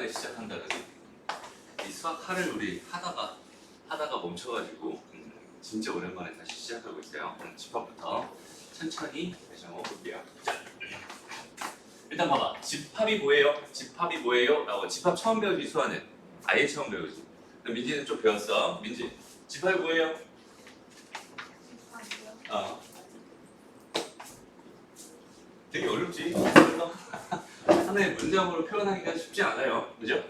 오랜만에 시작한다, 그지? 이 수학 하를 우리 하다가 멈춰가지고 진짜 오랜만에 다시 시작하고 있어요. 집합부터 천천히 배정해 볼게요. 자, 일단 봐봐. 집합이 뭐예요? 집합이 뭐예요? 라고 집합 처음 배우지, 수아는? 아예 처음 배우지. 민지는 좀 배웠어. 민지, 집합이 뭐예요? 되게 어렵지? 하나의 문장으로 표현하기가 쉽지 않아요. 그죠?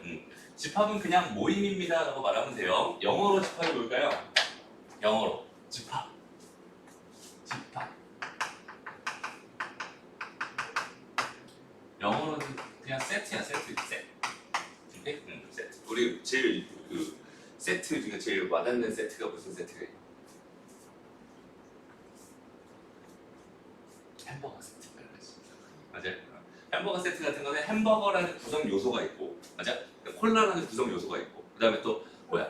집합은 그냥 모임입니다 라고 말하면 돼요. 영어로 집합이 뭘까요? 영어로 집합. 영어로는 그냥 세트야, 세트. 오케이? 세트. 우리 제일 세트 중에 제일 와닿는 세트가 무슨 세트예요? 햄버거 세트. 맞아요. 햄버거 세트 같은 거는 햄버거라는 구성 요소가 있고, 맞아? 콜라라는 구성 요소가 있고, 그 다음에 또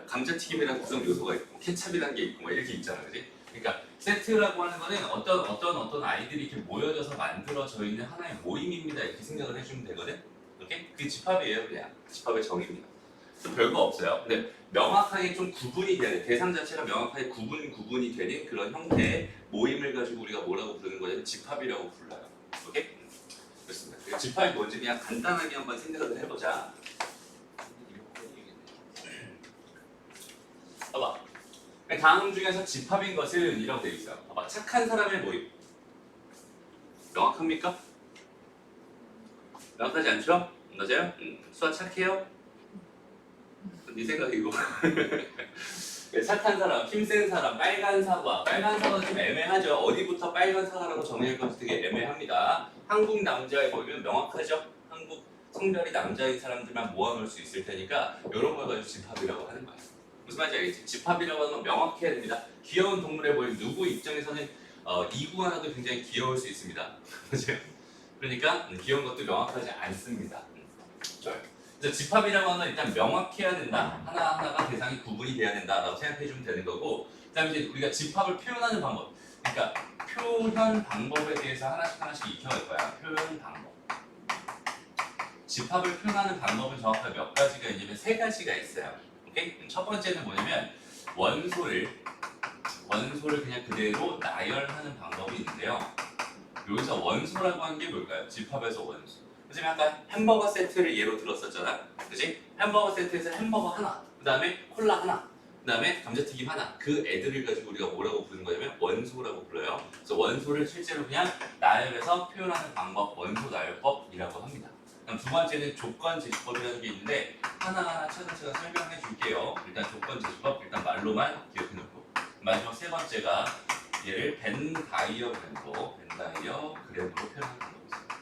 감자튀김이라는 구성 요소가 있고, 케찹이라는 게 있고, 뭐 이렇게 있잖아, 그지? 그러니까 세트라고 하는 거는 어떤 아이들이 이렇게 모여져서 만들어져 있는 하나의 모임입니다 이렇게 생각을 해주면 되거든. 오케이? 그게 집합이에요, 그냥 집합의 정의입니다. 좀 별거 없어요. 근데 명확하게 좀 구분이 돼야 돼. 대상 자체가 명확하게 구분이 되는 그런 형태의 모임을 가지고 우리가 뭐라고 부르는 거냐면 집합이라고 불러요. 오케이? 그렇습니다. 집합이 뭔지 그냥 간단하게 한번 생각을 해보자. 봐봐. 다음 중에서 집합인 것은 이라고 되어 있어요. 봐봐. 착한 사람의 모임. 명확합니까? 명확하지 않죠? 맞아요? 수아 착해요? 네 생각이고. 착한 사람, 힘센 사람, 빨간 사과. 빨간 사과는 좀 애매하죠. 어디부터 빨간 사과라고 정의할 건지 되게 애매합니다. 한국 남자의 모임은 명확하죠. 한국 성별이 남자인 사람들만 모아놓을 수 있을 테니까 이런 걸 가지고 집합이라고 하는 거예요. 무슨 말인지 알겠지? 집합이라고 하는 건 명확해야 됩니다. 귀여운 동물의 모임, 누구 입장에서는 이구 하나도 굉장히 귀여울 수 있습니다. 그렇죠? 그러니까 귀여운 것도 명확하지 않습니다. 좋아요. 그래서 집합이라고 하는 건 일단 명확해야 된다. 하나하나가 대상이 구분이 돼야 된다라고 생각해주면 되는 거고, 그 다음에 이제 우리가 집합을 표현하는 방법. 그러니까 표현 방법에 대해서 하나씩 익혀갈 거야. 표현 방법. 집합을 표현하는 방법은 정확하게 몇 가지가 있냐면 세 가지가 있어요. 오케이? 첫 번째는 뭐냐면 원소를 그냥 그대로 나열하는 방법이 있는데요. 여기서 원소라고 하는 게 뭘까요? 집합에서 원소. 그치? 아까 햄버거 세트를 예로 들었었잖아. 그치? 햄버거 세트에서 햄버거 하나, 그 다음에 콜라 하나, 그 다음에 감자튀김 하나. 그 애들을 가지고 우리가 뭐라고 부르는 거냐면 원소라고 불러요. 그래서 원소를 실제로 그냥 나열해서 표현하는 방법, 원소 나열법이라고 합니다. 그럼 두 번째는 조건 제시법이라는 게 있는데 하나하나 차근차근 설명해 줄게요. 일단 조건 제시법, 일단 말로만 기억해 놓고. 마지막 세 번째가 얘를 벤 다이어그램으로 표현하는 방법이 있습니다.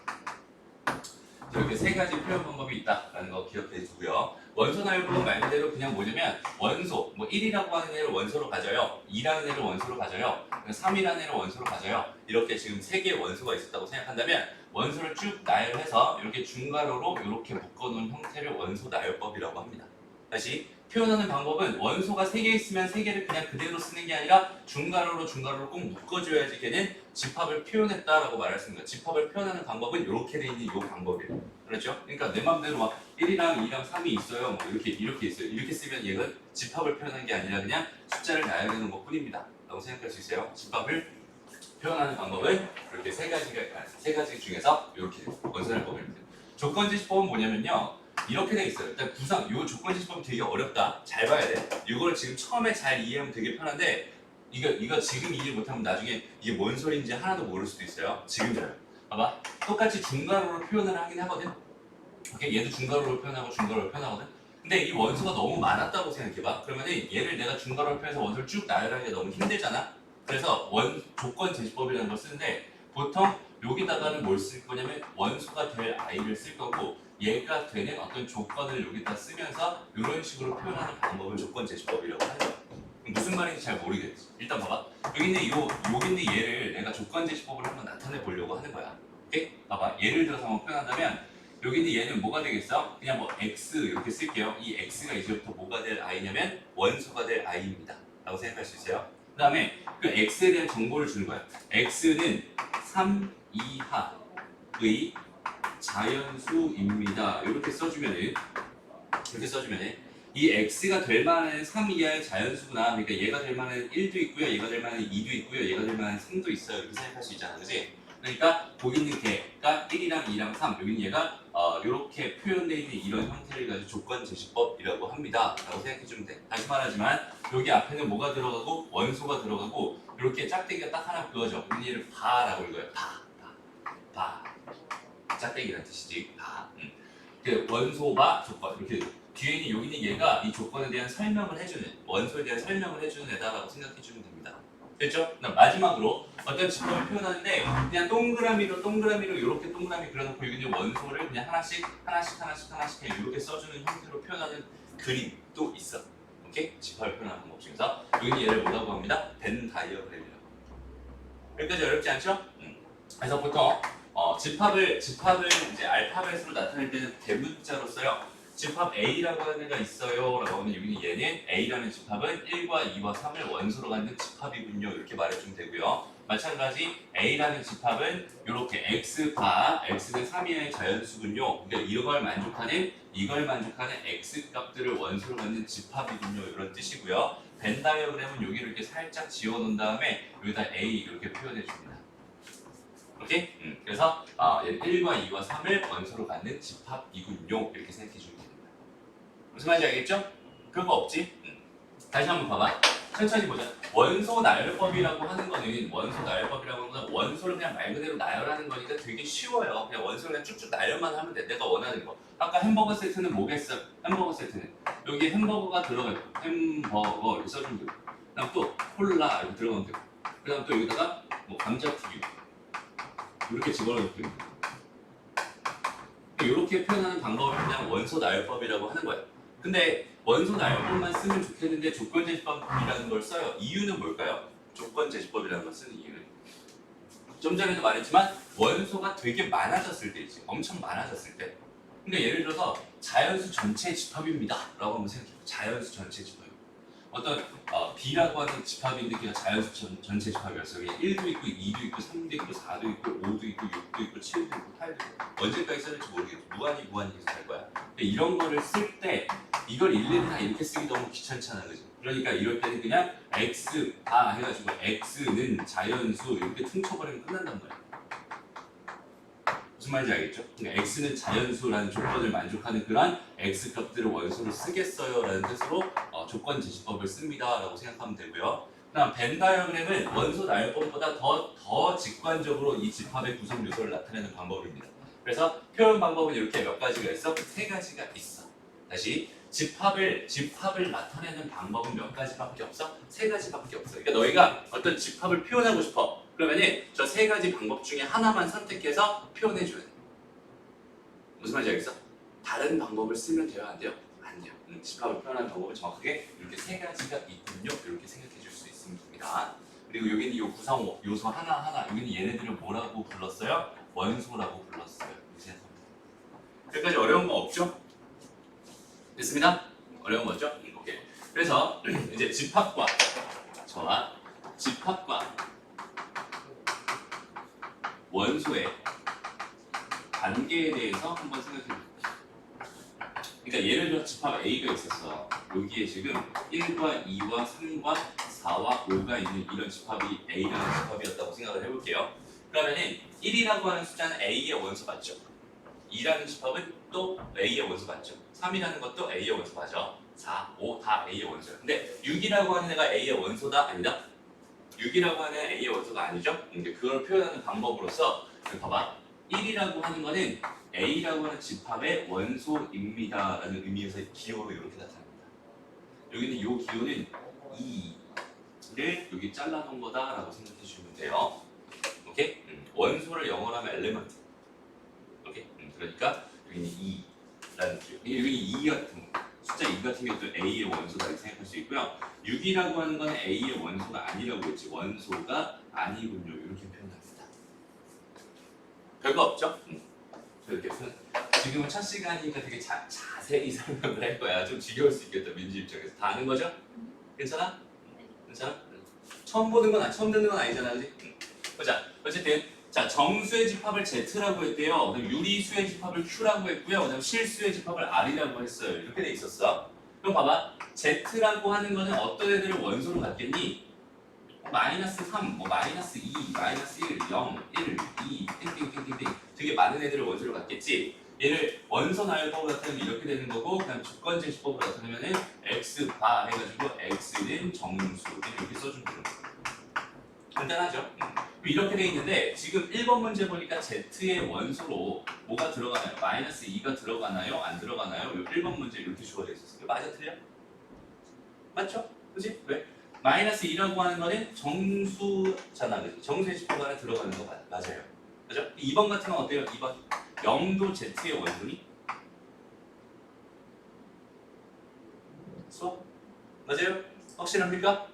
이렇게 세 가지 표현 방법이 있다라는 거 기억해 두고요. 원소 나열법은 말 그대로 그냥 뭐냐면 원소, 뭐 1이라고 하는 애를 원소로 가져요. 2라는 애를 원소로 가져요. 3이라는 애를 원소로 가져요. 이렇게 지금 세 개의 원소가 있었다고 생각한다면 원소를 쭉 나열해서 이렇게 중괄호로 이렇게 묶어놓은 형태를 원소 나열법이라고 합니다. 다시 표현하는 방법은 원소가 3개 있으면 3개를 그냥 그대로 쓰는 게 아니라 중괄호로 꼭 묶어줘야지 걔는 집합을 표현했다라고 말할 수 있는 거예요. 집합을 표현하는 방법은 이렇게 돼 있는 이 방법이에요. 그렇죠? 그러니까 내 맘대로 막 1이랑 2랑 3이 있어요. 뭐 이렇게 있어요. 이렇게 쓰면 얘가 집합을 표현한 게 아니라 그냥 숫자를 나열해 놓은 것 뿐입니다. 라고 생각할 수 있어요. 집합을 표현하는 방법은 이렇게 세 가지 중에서 이렇게 원소나열법입니다. 조건제시법은 뭐냐면요. 이렇게 돼 있어요. 일단 이 조건제시법이 되게 어렵다. 잘 봐야 돼. 이걸 지금 처음에 잘 이해하면 되게 편한데 이거 지금 이해 못하면 나중에 이게 뭔 소리인지 하나도 모를 수도 있어요. 지금 잘 봐봐. 똑같이 중괄호로 표현을 하긴 하거든. 오케이? 얘도 중괄호로 표현하거든. 근데 이 원소가 너무 많았다고 생각해봐. 그러면 얘를 내가 중괄호로 표현해서 원소를 쭉 나열하기가 너무 힘들잖아. 그래서 조건 제시법이라는 걸 쓰는데 보통 여기다가는 뭘 쓸 거냐면 원소가 될 아이를 쓸 거고 얘가 되는 어떤 조건을 여기다 쓰면서 이런 식으로 표현하는 방법을 조건 제시법이라고 하는 거야. 무슨 말인지 잘 모르겠지. 일단 봐봐. 여기 있는 얘를 내가 조건 제시법을 한번 나타내 보려고 하는 거야. 오케이? 봐봐. 예를 들어서 한번 표현한다면 여기 있는 얘는 뭐가 되겠어? 그냥 뭐 x 이렇게 쓸게요. 이 x가 이제부터 뭐가 될 아이냐면 원소가 될 아이입니다. 라고 생각할 수 있어요. 그 다음에 그 x에 대한 정보를 주는 거야. x는 3 이하의 자연수입니다. 이렇게 써주면은 이렇게 써주면 돼. 이 x가 될 만한 3 이하의 자연수구나. 그러니까 얘가 될 만한 1도 있고요. 얘가 될 만한 2도 있고요. 얘가 될 만한 3도 있어요. 이렇게 생각할 수 있잖아. 그지? 그러니까 거기 있는 개가 1이랑 2랑 3. 여기는 얘가 이렇게 표현되어 있는 이런 형태를 가지고 조건 제시법이라고 합니다. 라고 생각해주면 돼. 다시 말하지만 여기 앞에는 뭐가 들어가고 원소가 들어가고 이렇게 짝대기가 딱 하나 그어져. 우리 얘를 바라고 읽어요. 바. 짝대기라는 뜻이지. 바. 그 원소바 조건 이렇게 뒤에 있는 여기 있는 얘가 이 조건에 대한 설명을 해주는 원소에 대한 설명을 해주는 애다라고 생각해주면 됩니다. 됐죠? 그다음 마지막으로 어떤 직업을 표현하는데 그냥 동그라미로 이렇게 동그라미 그려놓고 여기 있는 원소를 그냥 하나씩 그냥 이렇게 써주는 형태로 표현하는 그림도 있어. 오케이? 집합을 표현하는 방법 중에서 여기 얘를 뭐라고 합니다? 벤 다이어그램이라고. 여기까지 어렵지 않죠? 그래서 보통 집합을 이제 알파벳으로 나타낼 때는 대문자로 써요. 집합 A라고 하는 애가 있어요 라고 하면 여기는 얘는 A라는 집합은 1과 2와 3을 원소로 갖는 집합이군요 이렇게 말해주면 되고요. 마찬가지 A라는 집합은 이렇게 X가 X는 3 이하의 자연수군요. 그러니까 이걸 만족하는 X 값들을 원소로 갖는 집합이군요 이런 뜻이고요. 벤 다이어그램은 여기를 이렇게 살짝 지워놓은 다음에 여기다 A 이렇게 표현해줍니다. 오케이? 그래서 얘는 1과 2와 3을 원소로 갖는 집합이군요 이렇게 생각해주면 됩니다. 무슨 말인지 알겠죠? 그런 거 없지? 다시 한번 봐봐. 천천히 보자. 원소 나열법이라고 하는 거는 원소를 그냥 말 그대로 나열하는 거니까 되게 쉬워요. 그냥 원소를 그냥 쭉쭉 나열만 하면 돼. 내가 원하는 거. 아까 햄버거 세트는 뭐겠어? 햄버거 세트는 여기 햄버거가 들어가 있고 햄버거 이렇게 써주면 되고 그다음 또 콜라 이렇게 들어가면 되고 그다음 또 여기다가 뭐 감자튀김 이렇게 집어넣으면 됩니다. 이렇게 표현하는 방법을 그냥 원소 나열법이라고 하는 거예요. 근데 원소 나열법만 쓰면 좋겠는데 조건제시법이라는 걸 써요. 이유는 뭘까요? 조건제시법이라는 걸 쓰는 이유는 좀 전에도 말했지만 원소가 되게 많아졌을 때이지. 엄청 많아졌을 때. 그러니까 예를 들어서 자연수 전체 집합입니다 라고 한번 생각해요. 자연수 전체 집합. 어떤 B라고 하는 집합인데 그냥 자연수 전체 집합이었어요. 1도 있고 2도 있고 3도 있고 4도 있고 5도 있고 6도 있고 7도 있고 8도 있고 언제까지 써질지 모르겠고 무한히 계속 할 거야. 근데 이런 거를 쓸 때 이걸 일일이 다 이렇게 쓰기 너무 귀찮잖아. 그죠? 그러니까 이럴 때는 그냥 X 다 해가지고 X는 자연수 이렇게 퉁쳐버리면 끝난단 말이야. 무슨 말인지 알겠죠? 그러니까 X는 자연수라는 조건을 만족하는 그런 X 값들을 원소로 쓰겠어요 라는 뜻으로 조건 제시법을 씁니다 라고 생각하면 되고요. 그다음 벤 다이어그램은 원소 나열법보다 더 직관적으로 이 집합의 구성 요소를 나타내는 방법입니다. 그래서 표현 방법은 이렇게 몇 가지가 있어? 3가지가 있어. 다시 집합을 나타내는 방법은 몇 가지밖에 없어? 3가지밖에 없어. 그러니까 너희가 어떤 집합을 표현하고 싶어. 그러면은 저 3가지 방법 중에 하나만 선택해서 표현해줘야 돼. 무슨 말인지 알겠어? 다른 방법을 쓰면 돼요? 안 돼요? 안 돼요. 집합을 표현하는 방법은 정확하게 이렇게 3가지가 있군요. 이렇게 생각해 줄 수 있습니다. 그리고 여기는 이 구성 요소 하나하나 여기는 얘네들을 뭐라고 불렀어요? 원소라고 불렀어요. 이렇게 생각합니다. 여기까지 어려운 거 없죠? 됐습니다? 어려운 거죠? 오케이. 그래서 이제 집합과 원소의 관계에 대해서 한번 생각해 볼게요. 그러니까 예를 들어 집합 A가 있었어. 여기에 지금 1과 2와 3과 4와 5가 있는 이런 집합이 A라는 집합이었다고 생각을 해볼게요. 그러면은 1이라고 하는 숫자는 A의 원소 맞죠? 2라는 집합은 또 A의 원소 맞죠? 3이라는 것도 A의 원소 맞죠? 4, 5 다 A의 원소예요. 근데 6이라고 하는 애가 A의 원소다? 아니다? 6이라고 하는 A의 원소가 아니죠? 근데 그걸 표현하는 방법으로서 봐봐. 1이라고 하는 거는 A라고 하는 집합의 원소입니다 라는 의미에서 기호로 이렇게 나타납니다. 여기는 이 기호는 2를 여기 잘라놓은 거다 라고 생각해 주시면 돼요. 오케이? 원소를 영어로 하면 엘레먼트. 오케이? 그러니까 여기는 2라는 기호. 여기 2 같은 거. 숫자 2 같은 경우도 A의 원소다 이렇게 생각할 수 있고요. 6이라고 하는 건 A의 원소가 아니라고 했지. 원소가 아니군요. 이렇게 표현합니다. 별거 없죠? 이렇게 지금은 첫 시간이니까 되게 자세히 설명을 할 거야. 좀 지겨울 수 있겠다. 민지 입장에서. 다 아는 거죠? 괜찮아? 괜찮아? 처음 보는 건 처음 듣는 건 아니잖아. 그지? 보자. 어쨌든 자, 정수의 집합을 Z라고 했대요. 그다음 유리수의 집합을 Q라고 했고요. 그다음 실수의 집합을 R이라고 했어요. 이렇게 돼 있었어. 그럼 봐봐. Z라고 하는 거는 어떤 애들을 원소로 갖겠니? 마이너스 3, 뭐 마이너스 2, 마이너스 1, 0, 1, 2, 땡땡땡땡땡 되게 많은 애들을 원소로 갖겠지. 얘를 원소 나열법으로 나타내면 이렇게 되는 거고, 그다음 조건 제시법으로 나타내면은 x 바 해가지고 x는 정수 이렇게 써주면 되는 거예요. 간단하죠? 이렇게 돼 있는데 지금 1번 문제 보니까 Z의 원소로 뭐가 들어가나요? 마이너스 2가 들어가나요? 안 들어가나요? 1번 문제 이렇게 주어져 있었어요. 맞아? 틀려? 맞죠? 그지? 왜? 마이너스 2라고 하는 거는 정수잖아. 그지? 정수의 집합 안에 들어가는 거 맞아요. 그죠? 2번 같은 건 어때요? 2번 0도 Z의 원소니? 수업? 맞아요? 확실합니까?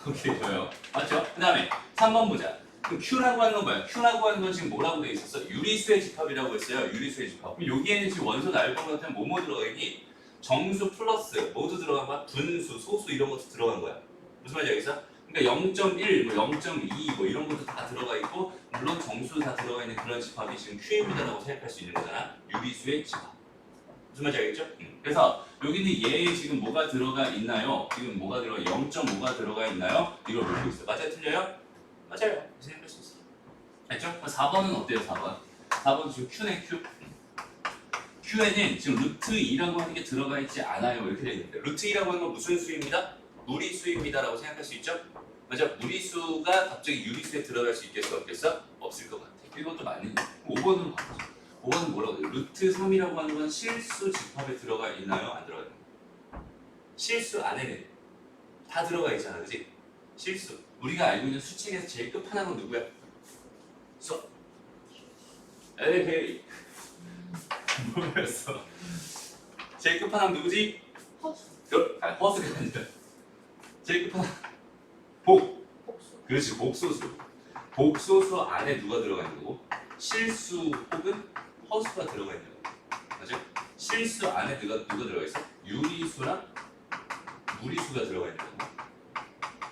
오케이, 좋아요. 맞죠? 그 다음에 3번 보자. 그럼 Q라고 하는 건 뭐야? Q라고 하는 건 지금 뭐라고 돼 있었어? 유리수의 집합이라고 했어요. 유리수의 집합. 그럼 여기에는 지금 원소 나열법 같은 뭐뭐 들어가니? 정수 플러스 모두 들어간 거야? 분수, 소수 이런 것도 들어간 거야. 무슨 말인지 알겠어? 그러니까 0.1, 뭐 0.2 뭐 이런 것도 다 들어가 있고 물론 정수 다 들어가 있는 그런 집합이 지금 Q입니다라고 생각할 수 있는 거잖아. 유리수의 집합. 무슨 말인지 알겠죠? 그래서 여기는 얘에 지금 뭐가 들어가 있나요? 지금 뭐가 들어가 0.5가 들어가 있나요? 이걸 물고 있어요. 맞아요? 틀려요? 맞아요. 이렇게 생각할 수 있어요. 알죠? 4번은 어때요? 4번. 4번 지금 Q네 Q. Q에는 지금 루트 2라고 하는 게 들어가 있지 않아요. 이렇게 되어 있는데 루트 2라고 하는 건 무슨 수입니다? 무리수입니다라고 생각할 수 있죠? 맞아? 무리수가 갑자기 유리수에 들어갈 수 있겠어? 없겠어? 없을 것 같아. 이것도 맞는 거예요. 5번으로 바꾸죠. 5번은 뭐라고 해요? 루트 3이라고 하는 건 실수 집합에 들어가 있나요? 안 들어가 있나요? 실수 안에는 다 들어가 있잖아. 그치? 실수. 우리가 알고 있는 수칙에서 제일 끝판왕은 누구야? 수. 에헤이. 뭐였어? 제일 끝판왕 누구지? 허수. 허수가 아니라 제일 끝판왕 복. 그렇지, 복소수. 복소수 안에 누가 들어가 있는 거고? 실수 혹은 허수가 들어가 있는 거예요. 맞죠? 실수 안에 누가 들어가 있어? 유리수랑 무리수가 들어가 있는 거고.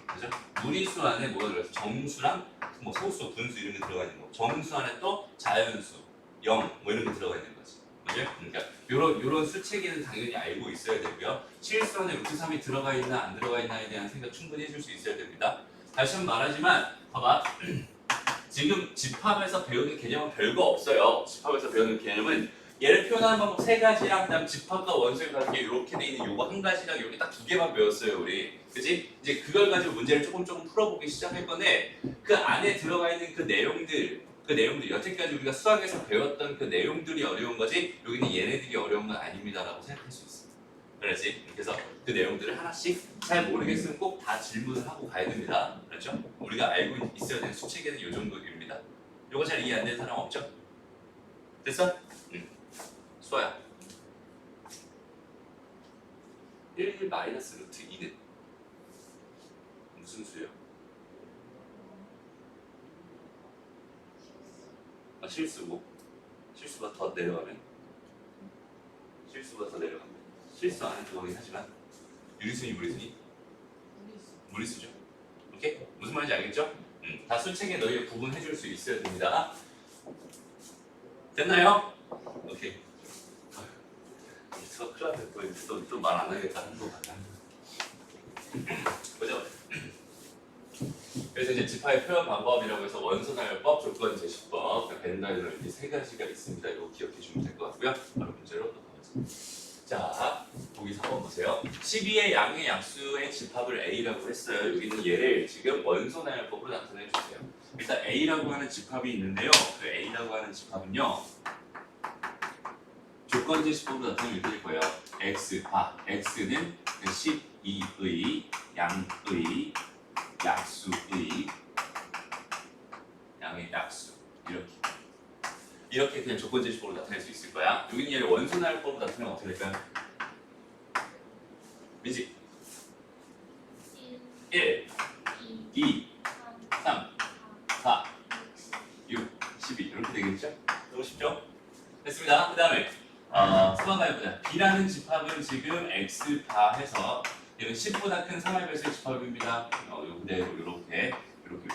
그죠? 무리수 안에 뭐가 들어가 있어? 정수랑 뭐 소수, 분수 이런 게 들어가 있는 거고. 정수 안에 또 자연수, 0 뭐 이런 게 들어가 있는 거지. 그죠? 그러니까 요런 수체계는 당연히 알고 있어야 되고요. 실수 안에 루트 3이 들어가 있나 안 들어가 있나에 대한 생각 충분히 해줄 수 있어야 됩니다. 다시 한번 말하지만 봐봐. 지금 집합에서 배우는 개념은 별거 없어요. 집합에서 배우는 개념은 얘를 표현하는 방법 세 가지랑 그다음 집합과 원소의 관계 이렇게 돼 있는 요거 한 가지랑 여기 딱 두 개만 배웠어요, 우리. 그지? 이제 그걸 가지고 문제를 조금 풀어보기 시작할 건데 그 안에 들어가 있는 그 내용들 여태까지 우리가 수학에서 배웠던 그 내용들이 어려운 거지 여기는 얘네들이 어려운 건 아닙니다라고 생각할 수 있어. 그렇지? 그래서 그 내용들을 하나씩 잘 모르겠으면 꼭 다 질문을 하고 가야 됩니다. 그렇죠? 우리가 알고 있어야 되는 수체계는 이 정도입니다. 요거 잘 이해 안 되는 사람 없죠? 됐어? 응. 수아야. 1 마이너스 루트 2는 무슨 수예요? 실수고 실수가 더 내려가면 실수 안에 들어가긴 하지만 유리수니 무리수니? 무리수죠. 오케이? 무슨 말인지 알겠죠? 다 수책에 너희가 구분해줄 수 있어야 됩니다. 됐나요? 오케이. 수업 클럽 됐고 또 말 안 하겠다 하는 거 같아. 보자. 그래서 이제 집합의 표현 방법이라고 해서 원소나열법, 조건 제시법, 벤다이너 이렇게 세 가지가 있습니다. 이거 기억해 주면 될 것 같고요. 바로 문제로 또 가보겠습니다. 자, 보기 4번 보세요. 12의 양의 약수의 집합을 A라고 했어요. 여기는 얘를 지금 원소나열법으로 나타내 주세요. 일단 A라고 하는 집합이 있는데요. 그 A라고 하는 집합은요. 조건 제시법으로 나타내면 이렇게 될 거예요. X 바, X는 12의 양의 약수의 양의 약수 이렇게 그냥 조건 제시법으로 나타낼 수 있을 거야. 여기는 얘를 원소나열법으로 나타내면 어떻게 될까요? 민지 1, 2, 3, 4, 6, 12 이렇게 되겠죠? 너무 쉽죠? 됐습니다. 그 다음에 3번 가해보자. B라는 집합은 지금 X 바 해서 얘는 10보다 큰 3의 배수의 집합입니다. 요 그대로 이렇게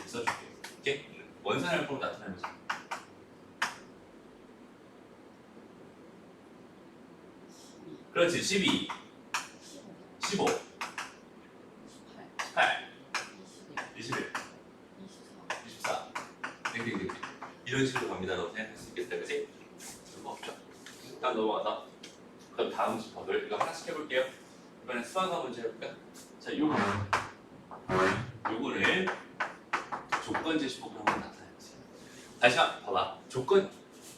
써줄게요. 오케이? 원산을 보고 나타내는 거죠. 12, 그렇지. 12, 15, 15, 18, 18, 21, 21, 24. 24. 땡땡땡. 이런 식으로 갑니다라고 생각할 수 있겠다. 그치? 그거 없죠. 일단 넘어가서 그럼 다음 집합을 이거 하나씩 해볼게요. 이번엔 수학과 문제 해볼까? 자, 요거를 조건 제시법으로 한번 나타내보세요. 다시 한번 봐봐.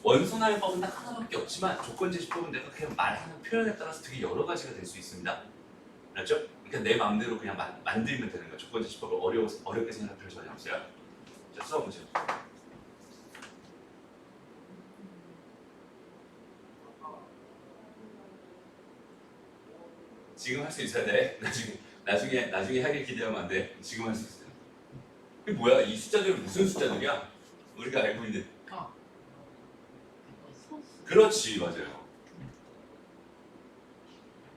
원소나열법은 딱 하나밖에 없지만 조건 제시법은 내가 그냥 말하는 표현에 따라서 되게 여러 가지가 될 수 있습니다. 알았죠? 그러니까 내 마음대로 그냥 만들면 되는 거야. 조건 제시법을 어렵게 생각할 필요 전혀 없어요. 자, 수학 문제. 지금 할 수 있어야 돼. 나중에 하길 기대하면 안 돼. 지금 할 수 있어요. 이게 뭐야? 이 숫자들은 무슨 숫자들이야? 우리가 알고 있는. 소수. 그렇지, 맞아요.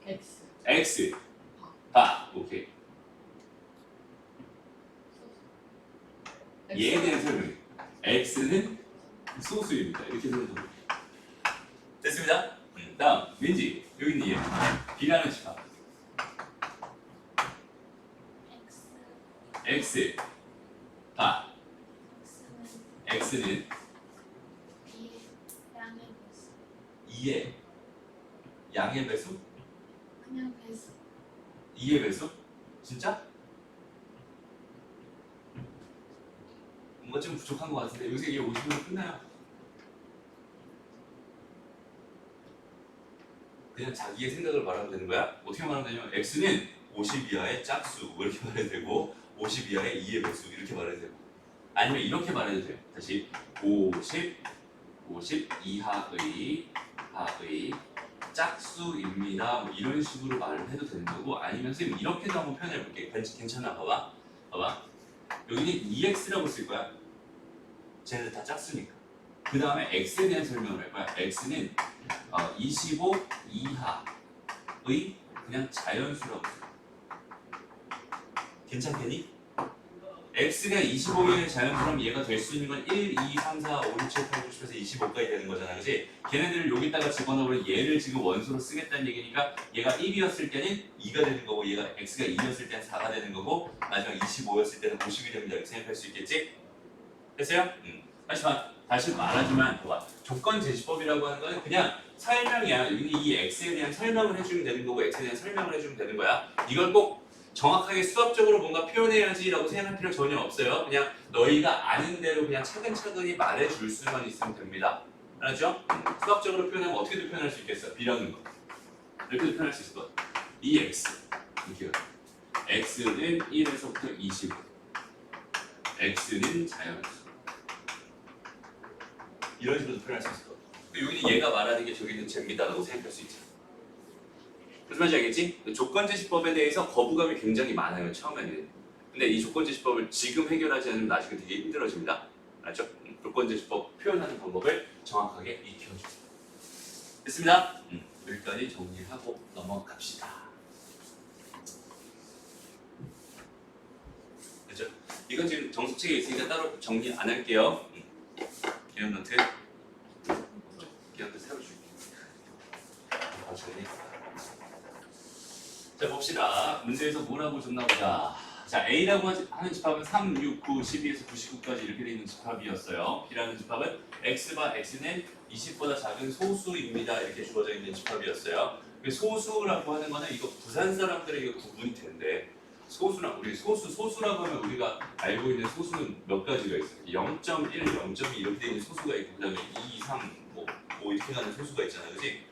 X. X, 바, 오케이. 소수. 얘에 대한 설명. X는 소수입니다. 이렇게 설명해. 됐습니다. 다음 민지, 여기 있는 얘. B라는 집합. X, 바, X는 2의 양의 배수? 그냥 배수. 2의 배수? 진짜? 뭔가 좀 부족한 것 같은데 요새 이게 50면 끝나요. 그냥 자기의 생각을 말하면 되는 거야. 어떻게 말하면 되냐면 X는 50 이하의 짝수 이렇게 말해도 되고 50 이하의 2의 배수 이렇게 말해도 되고 아니면 이렇게 말해도 돼요. 다시 50 이하의 짝수입니다. 뭐 이런 식으로 말을 해도 되는 거고 아니면 선생님 이렇게도 한번 표현해 볼게. 괜찮아? 봐봐. 여기는 2x라고 쓸 거야. 쟤네들 다 짝수니까. 그 다음에 x에 대한 설명을 할 거야. x는 25 이하의 그냥 자연수라고 써. 괜찮겠니? x가 25의 자연수라면 얘가 될 수 있는 건 1, 2, 3, 4, 5, 6, 7, 8, 9, 10에서 25까지 되는 거잖아. 그치? 걔네들을 여기다가 집어넣으면 얘를 지금 원소로 쓰겠다는 얘기니까 얘가 1이었을 때는 2가 되는 거고 얘가 x가 2였을 때는 4가 되는 거고 마지막 25였을 때는 50이 됩니다. 이렇게 생각할 수 있겠지? 됐어요? 다시 말하지만 봐봐. 조건 제시법이라고 하는 거는 그냥 설명이야. 이 x에 대한 설명을 해주면 되는 거고 x에 대한 설명을 해주면 되는 거야. 이걸 꼭 정확하게 수학적으로 뭔가 표현해야지라고 생각할 필요 전혀 없어요. 그냥 너희가 아는 대로 그냥 차근차근히 말해줄 수만 있으면 됩니다. 알았죠? 수학적으로 표현하면 어떻게든 표현할 수 있겠어. B라는 거. 이렇게도 표현할 수 있을 것 같아. 이 x 이렇게 x는 1에서부터 25 x는 자연수 이런 식으로 표현할 수 있을 것 같아. 여기는 얘가 말하는 게 저기는 쟤입니다라고 생각할 수 있죠. 무슨 말인지 알겠지? 조건제시법에 대해서 거부감이 굉장히 많아요. 처음에는. 근데 이 조건제시법을 지금 해결하지 않으면 나중에 되게 힘들어집니다. 알죠? 조건제시법 표현하는 방법을 정확하게 익혀주세요. 됐습니다. 여기까지 정리하고 넘어갑시다. 그죠? 이건 지금 정수책에 있으니까 따로 정리 안 할게요. 기억 노트 새로 줄게요. 자 봅시다. 문제에서 뭐라고 줬나 보자. 자 A라고 하는 집합은 3, 6, 9, 12에서 99까지 이렇게 되어 있는 집합이었어요. B라는 집합은 X바 X는 20보다 작은 소수입니다. 이렇게 주어져 있는 집합이었어요. 소수라고 하는 거는 이거 부산 사람들에게 구분이 되는데 소수라고 하면 우리가 알고 있는 소수는 몇 가지가 있어요. 0.1, 0.2 이렇게 되어 있는 소수가 있고 그다음에 2, 3, 뭐 이렇게 가는 소수가 있잖아요. 그렇지?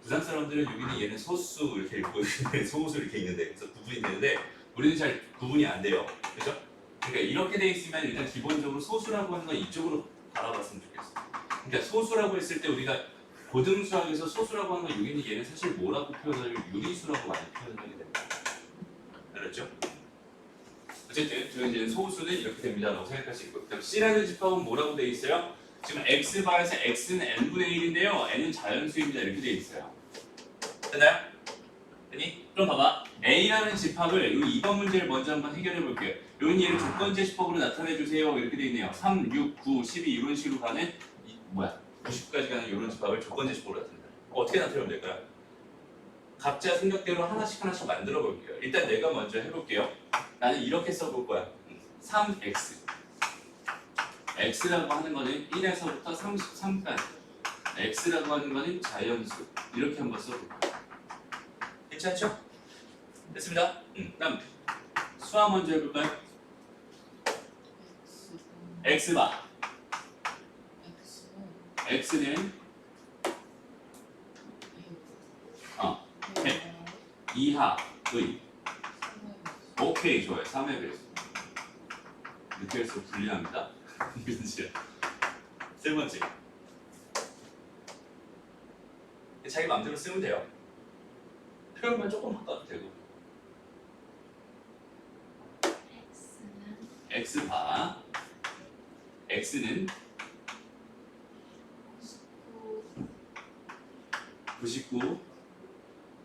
부산 사람들은 여기는 얘는 소수 이렇게 읽고 소수 이렇게 있는데 그래서 구분이 되는데 우리는 잘 구분이 안 돼요. 그렇죠? 그러니까 이렇게 돼 있으면 일단 기본적으로 소수라고 하는 건 이쪽으로 바라봤으면 좋겠어. 그러니까 소수라고 했을 때 우리가 고등수학에서 소수라고 하는 건 여기는 얘는 사실 뭐라고 표현하냐면 유리수라고 많이 표현을 하게 됩니다. 알았죠? 어쨌든 저희는 소수는 이렇게 됩니다라고 생각할 수 있고 그다음 C라는 집합은 뭐라고 돼 있어요? 지금 x바에서 x는 n분의 1인데요. n은 자연수입니다. 이렇게 돼 있어요. 됐나요? 됐니? 그럼 봐봐. A라는 집합을 이 2번 문제를 먼저 한번 해결해 볼게요. 요런 얘를 조건제시법으로 나타내 주세요. 이렇게 돼 있네요. 3, 6, 9, 12 이런 식으로 가는 90까지 가는 이런 집합을 조건제시법으로 나타낸다. 어떻게 나타내면 될까요? 각자 생각대로 하나씩 만들어 볼게요. 일단 내가 먼저 해볼게요. 나는 이렇게 써볼 거야. 3x x라고 하는 거는 1에서부터 33까지 x라고 하는 거는 자연수 이렇게 한번 써볼게요. 괜찮죠? 됐습니다. 그다음 수화 먼저 해볼까요? x바 x는 100 이하의 오케이 좋아요. 3의 배수 이렇게 해서 불리합니다. 이건지요. 세 번째 자기 마음대로 쓰면 돼요. 표현만 조금 바꿔도 되고 x바 x는 99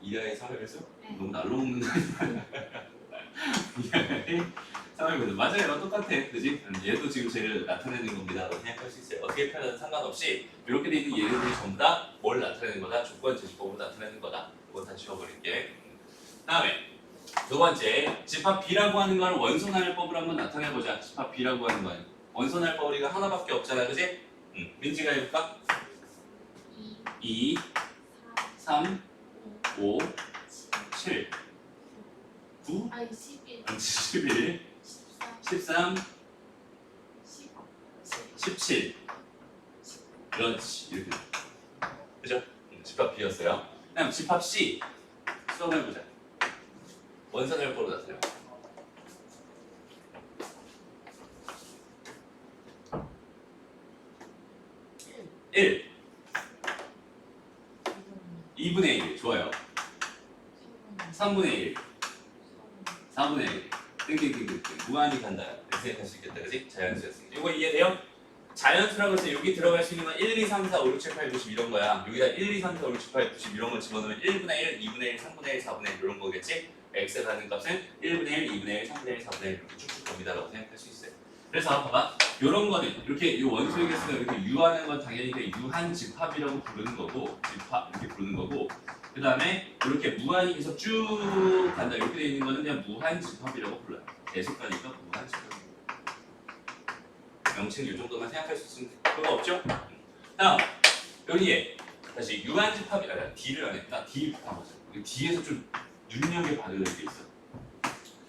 이하의 3의 배수? 너무 날로 먹는 거 아니야? 이하의 3의 배수 맞아요. 똑같아. 그지? 얘도 지금 쟤를 나타내는 겁니다. 라고 생각할 수 있어요. 어떻게 표현하든 상관없이 이렇게 돼 있는 얘네들이 전부 다 뭘 나타내는 거다? 조건 제시법으로 나타내는 거다. 이건 다 지워버릴게. 다음에 두 번째 집합 B라고 하는 걸 원소날법으로 한번 나타내보자. 집합 B라고 하는 건 원소날법 우리가 하나밖에 없잖아. 그지? 민지가 해볼까? 2 3 5 7 9 아니 11 11 13 17 그렇지 이렇게 그죠? 집합 B였어요. 그다음 집합 C 수업해보자. 원소날법으로 나타내요. 1 2분의 1 좋아요. 3분의 1 4분의 1 땡땡땡땡 무한히 간다 이렇게 생각할 수 있겠다. 그치? 자연수였으니까 이거 이해돼요? 자연수라고 해서 여기 들어갈 수 있는 건 1, 2, 3, 4, 5, 6, 7, 8, 90 이런 거야. 여기다 1, 2, 3, 4, 5, 6, 7, 8, 90 이런 거 집어넣으면 1분의 1, 2분의 1, 3분의 1, 4분의 1 이런 거겠지? x에 가는 값은 1분의 1, 2분의 1, 3분의 1, 4분의 1 이렇게 쭉쭉 갑니다 라고 생각할 수 있어요. 그래서 봐봐 이런 거는 이렇게 이 원소의 개수가 이렇게 유하는 건 당연히 유한 집합이라고 부르는 거고 집합 이렇게 부르는 거고 그 다음에 이렇게 무한이 계속 쭉 간다 이렇게 돼 있는 거는 그냥 무한 집합이라고 불러요. 계속 가니까 무한 집합. 명칭 이 정도만 생각할 수 있으면 그거 없죠? 다음 여기에 다시 유한 집합이 아니라 D를 안 했다. D 가보자. D에서 좀 눈여겨봐야 될 게 있어.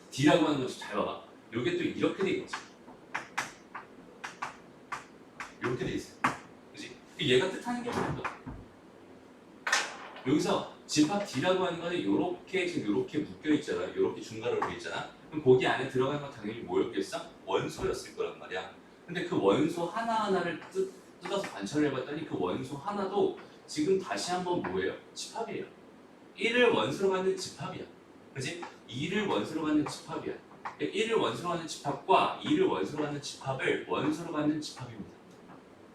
D라고 하는 거 좀 잘 봐봐. 요게 또 이렇게 돼 있지. 이렇게 돼 있어요. 그지? 얘가 뜻하는 게 뭐야? 여기서 집합 D라고 하는 거는 요렇게 지금 요렇게 묶여 있잖아. 요렇게 중괄호로 돼 있잖아. 그럼 거기 안에 들어간 건 당연히 뭐였겠어? 원소였을 거란 말이야. 근데 그 원소 하나하나를 뜯어서 관찰을 해봤더니 그 원소 하나도 지금 다시 한번 뭐예요? 집합이에요. 1을 원소로 갖는 집합이야. 그지? 2를 원소로 갖는 집합이야. 1을 원소로 갖는 집합과 2를 원소로 갖는 집합을 원소로 갖는 집합입니다.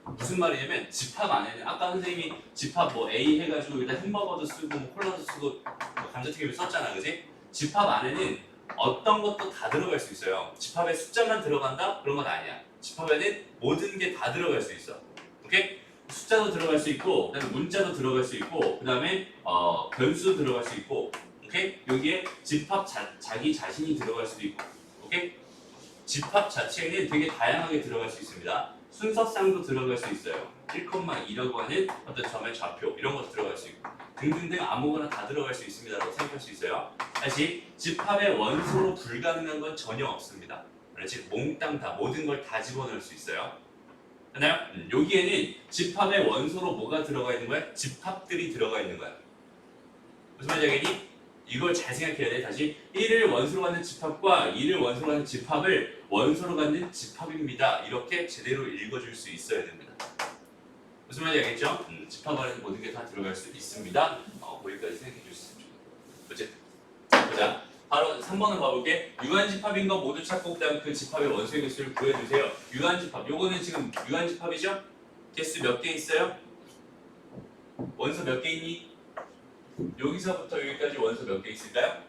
무슨 말이냐면 집합 안에는 아까 선생님이 집합 뭐 A 해가지고 여기다 햄버거도 쓰고 뭐 콜라도 쓰고 뭐 감자튀김을 썼잖아. 그지? 집합 안에는 어떤 것도 다 들어갈 수 있어요. 집합에 숫자만 들어간다? 그런 건 아니야. 집합에는 모든 게 다 들어갈 수 있어. 오케이? 숫자도 들어갈 수 있고, 그다음에 문자도 들어갈 수 있고, 그다음에 변수도 들어갈 수 있고, 오케이? 여기에 집합 자기 자신이 들어갈 수도 있고, 오케이? 집합 자체에는 되게 다양하게 들어갈 수 있습니다. 순서상도 들어갈 수 있어요. 1,2라고 하는 어떤 점의 좌표 이런 것도 들어갈 수 있고, 등등등 아무거나 다 들어갈 수 있습니다라고 생각할 수 있어요. 다시 집합의 원소로 불가능한 건 전혀 없습니다. 즉 몽땅 다 모든 걸 다 집어넣을 수 있어요. 됐나요? 여기에는 집합의 원소로 뭐가 들어가 있는 거야? 집합들이 들어가 있는 거야. 무슨 말인지 알겠니? 이걸 잘 생각해야 돼. 다시 1을 원소로 갖는 집합과 2를 원소로 갖는 집합을 원소로 갖는 집합입니다. 이렇게 제대로 읽어줄 수 있어야 됩니다. 무슨 말인지 알겠죠? 집합 안에는 모든 게 다 들어갈 수 있습니다. 거기까지 생각해 줄 수 있습니다. 어쨌든 보자. 바로 3번을 봐볼게. 유한집합인 거 모두 찾고 그다음 그 집합의 원소의 개수를 구해주세요. 유한집합. 요거는 지금 유한집합이죠? 개수 몇 개 있어요? 원소 몇 개 있니? 여기서부터 여기까지 원소 몇 개 있을까요?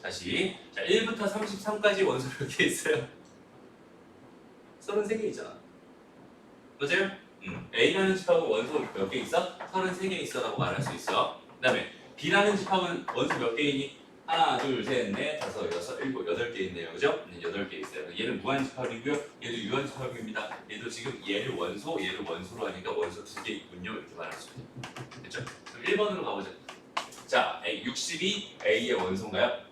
다시. 자, 1부터 33까지 원소 몇 개 있어요? 33개 있잖아. 맞아요? A라는 집합은 원소 몇 개 있어? 33개 있어 라고 말할 수 있어. 그 다음에 B라는 집합은 원소 몇 개이니? 하나, 둘, 셋, 넷, 다섯, 여섯, 일곱, 8개 있네요. 그죠? 8개 있어요. 얘는 무한집합이고요. 얘도 유한집합입니다. 얘도 지금 얘를 원소로 하니까 원소 2개 있군요. 이렇게 말할 수 있죠. 됐죠? 그럼 1번으로 가보자. 자, 62 A의 원소인가요?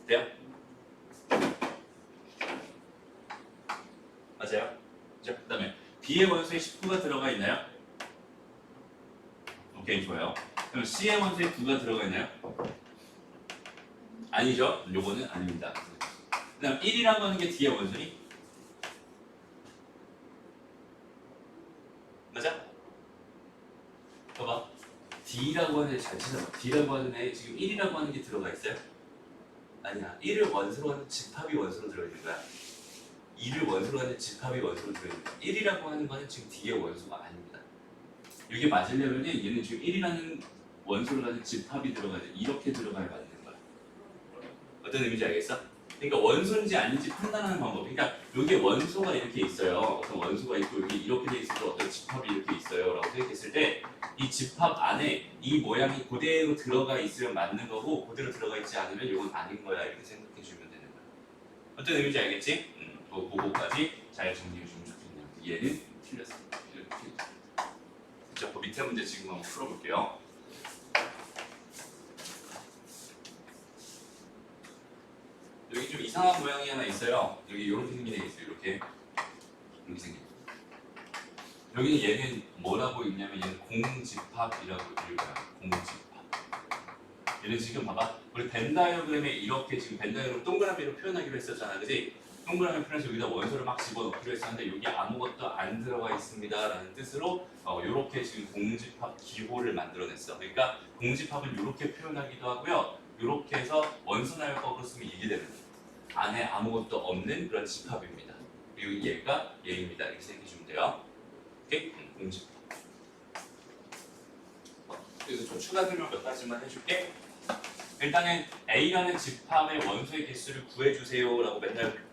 돼요? 맞아요? 그죠? 그 다음에 B의 원소에 19가 들어가 있나요? 오케이, 좋아요. 그럼 C의 원소에 9가 들어가 있나요? 아니죠? 요거는 아닙니다. 그 다음 1이라고 하는 게 D의 원소니? 맞아? 봐봐. D라고 하는 애 잘 찾아봐. D라고 하는 애 지금 1이라고 하는 게 들어가 있어요? 아니야. 1을 원소로 하는 집합이 원소로 들어있는 거야. 2를 원소로 하는 집합이 원소로 들어있는 거야. 1이라고 하는 거는 지금 D의 원소가 아닙니다. 이게 맞으려면 얘는 지금 1이라는 원소로 하는 집합이 들어가야 돼. 이렇게 들어가야 맞는 거야. 어떤 의미인지 알겠어? 그러니까 원소인지 아닌지 판단하는 방법. 그러니까 여기에 원소가 이렇게 있어요. 어떤 원소가 있고 여기 이렇게 돼 있어서 어떤 집합이 이렇게 있어요. 라고 생각했을 때 이 집합 안에 이 모양이 그대로 들어가 있으면 맞는 거고 그대로 들어가 있지 않으면 이건 아닌 거야. 이렇게 생각해 주면 되는 거야. 어떤 의미인지 알겠지? 그거까지 잘 정리해 주면 좋겠네요. 얘는 틀렸어. 그 밑에 문제 지금 한번 풀어볼게요. 여기 좀 이상한 모양이 하나 있어요. 여기 이렇게 생긴 애 있어요. 이렇게 생긴. 여기는 얘는 뭐라고 읽냐면 얘는 공집합이라고 읽어요. 공집합. 얘는 지금 봐봐. 우리 벤 다이어그램에 이렇게 지금 벤 다이어그램 동그라미로 표현하기로 했었잖아, 그지? 동그라미 표현해서 여기다 원소를 막 집어넣기로 했었는데 여기 아무것도 안 들어가 있습니다라는 뜻으로 이렇게 지금 공집합 기호를 만들어냈어. 그러니까 공집합은 이렇게 표현하기도 하고요. 이렇게 해서 원소 나열법으로 쓰면 이게 되는 거예요. 안에 아무것도 없는 그런 집합입니다. 그리고 얘가 얘입니다. 이렇게 생각해주면 돼요. 오케이? 공집합. 그래서 좀 추가 설명 몇 가지만 해줄게. 일단은 A라는 집합의 원소의 개수를 구해주세요라고 맨날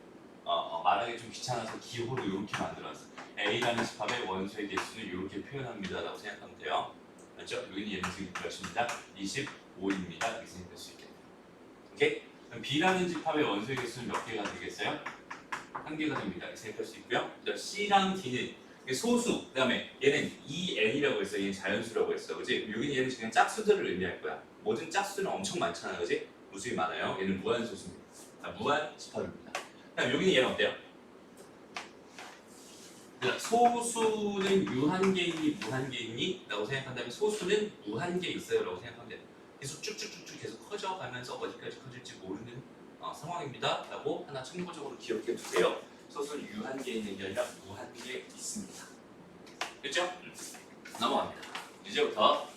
말하기 좀 귀찮아서 기호로 이렇게 만들어놨어. A라는 집합의 원소의 개수는 이렇게 표현합니다라고 생각하면 돼요. 맞죠? 여기는 얘는 지금 몇입니다? 25입니다. 이렇게 생각할 수 있겠네요. 오케이? 그럼 B라는 집합의 원소의 개수는 몇 개가 되겠어요? 1개가 됩니다. 이렇게 생각할 수 있고요. 그다음 C랑 D는 소수, 그 다음에 얘는 EN이라고 했어. 얘는 자연수라고 했어. 그지? 여기는 얘는 그냥 짝수들을 의미할 거야. 모든 짝수는 엄청 많잖아. 그지? 무수히 많아요. 얘는 무한소수입니다. 무한 집합입니다. 그럼 여기는 얘는 어때요? 소수는 유한계이니 무한계이니? 라고 생각한다면 소수는 무한계 있어요. 라고 생각하면 돼요. 계속 쭉쭉쭉쭉 계속 커져가면서 어디까지 커질지 모르는 상황입니다. 라고 하나 참고적으로 기억해 두세요. 소수는 유한계 있는 게 아니라 무한계 있습니다. 됐죠? 넘어갑니다. 이제부터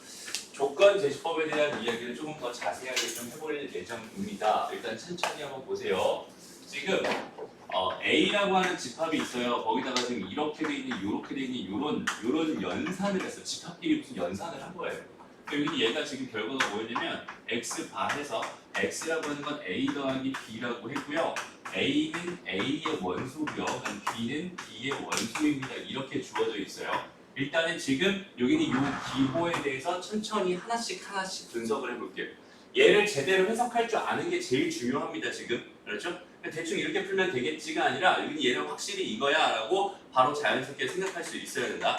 조건 제시법에 대한 이야기를 조금 더 자세하게 좀 해볼 예정입니다. 일단 천천히 한번 보세요. 지금 A라고 하는 집합이 있어요. 거기다가 지금 이렇게 돼 있는, 이렇게 돼 있는 요런 연산을 했어. 집합끼리 무슨 연산을 한 거예요. 여기 얘가 지금 결과가 뭐였냐면 x 반에서 x라고 하는 건 a 더하기 b라고 했고요. a는 a의 원소고요. b는 b의 원소입니다. 이렇게 주어져 있어요. 일단은 지금 여기는 이 기호에 대해서 천천히 하나씩 분석을 해볼게요. 얘를 제대로 해석할 줄 아는 게 제일 중요합니다. 지금 그렇죠? 대충 이렇게 풀면 되겠지가 아니라 여기 얘는 확실히 이거야 라고 바로 자연스럽게 생각할 수 있어야 된다.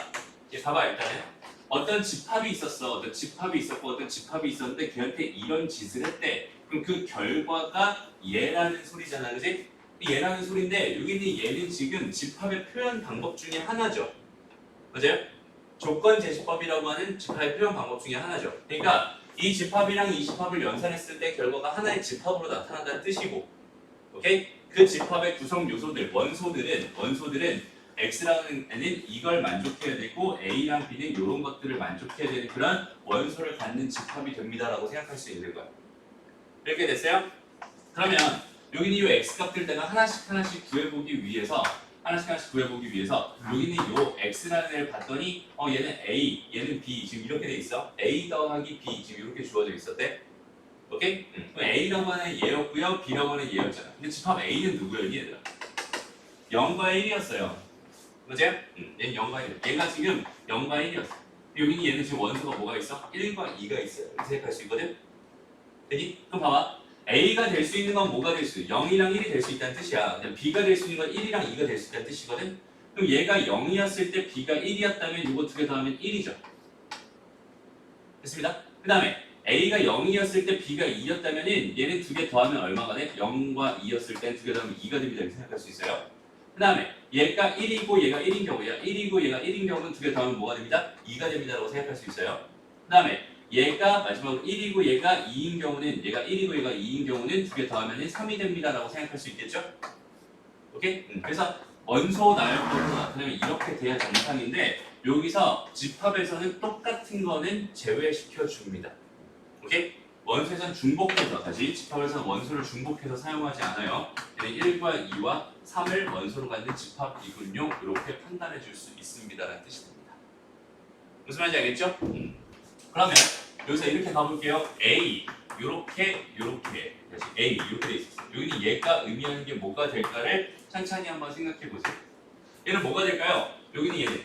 봐봐. 일단은 어떤 집합이 있었어. 어떤 집합이 있었고 어떤 집합이 있었는데 걔한테 이런 짓을 했대. 그럼 그 결과가 얘라는 소리잖아. 그지? 얘라는 소리인데 여기는 얘는 지금 집합의 표현 방법 중에 하나죠. 맞아요? 조건 제시법이라고 하는 집합의 표현 방법 중에 하나죠. 그러니까 이 집합이랑 이 집합을 연산했을 때 결과가 하나의 집합으로 나타난다는 뜻이고, 오케이? 그 집합의 구성 요소들, 원소들은 X라는 애는 이걸 만족해야 되고 A랑 B는 이런 것들을 만족해야 되는 그런 원소를 갖는 집합이 됩니다라고 생각할 수 있는 거야. 이렇게 됐어요? 그러면 여기는 이 X값들 내가 하나씩 구해보기 위해서 여기는 요 X라는 애를 봤더니 얘는 A, 얘는 B 지금 이렇게 돼 있어. A 더하기 B 지금 이렇게 주어져 있었대. 오케이? 그럼 A라고 하는 얘였고요. B라고 하는 얘였잖아. 근데 집합 A는 누구였니 얘들아? 0과 1이었어요. 맞아요? 얘는 0과 1. 얘가 지금 0과 1이었어. 여기는 얘는 지금 원소가 뭐가 있어? 1과 2가 있어요. 이렇게 생각할 수 있거든? 되니? 그럼 봐봐. A가 될 수 있는 건 뭐가 될 수 있어? 0이랑 1이 될 수 있다는 뜻이야. B가 될 수 있는 건 1이랑 2가 될 수 있다는 뜻이거든? 그럼 얘가 0이었을 때 B가 1이었다면 이거 두 개 더하면 1이죠. 됐습니다. 그 다음에 A가 0이었을 때 B가 2였다면 얘는 두 개 더하면 얼마가 돼? 0과 2였을 때 두 개 더하면 2가 됩니다. 이렇게 생각할 수 있어요. 그 다음에 얘가 1이고 얘가 1인 경우야. 1이고 얘가 1인 경우는 두 개 더하면 뭐가 됩니다? 2가 됩니다. 라고 생각할 수 있어요. 그 다음에 얘가 마지막으로 1이고 얘가 2인 경우는 얘가 1이고 얘가 2인 경우는 두 개 더하면 3이 됩니다. 라고 생각할 수 있겠죠? 오케이? 그래서 원소 나열법으로 나타내면 이렇게 돼야 정상인데 여기서 집합에서는 똑같은 거는 제외시켜 줍니다. 오케이? 원소에서는 중복해서 다시 집합에서는 원소를 중복해서 사용하지 않아요. 얘는 1과 2와 3을 원소로 갖는 집합이군요. 이렇게 판단해 줄 수 있습니다라는 뜻이 됩니다. 무슨 말인지 알겠죠? 그러면 여기서 이렇게 가볼게요. A 요렇게 다시 A 이렇게 돼 있었어요. 여기는 얘가 의미하는 게 뭐가 될까를 천천히 한번 생각해 보세요. 얘는 뭐가 될까요? 여기는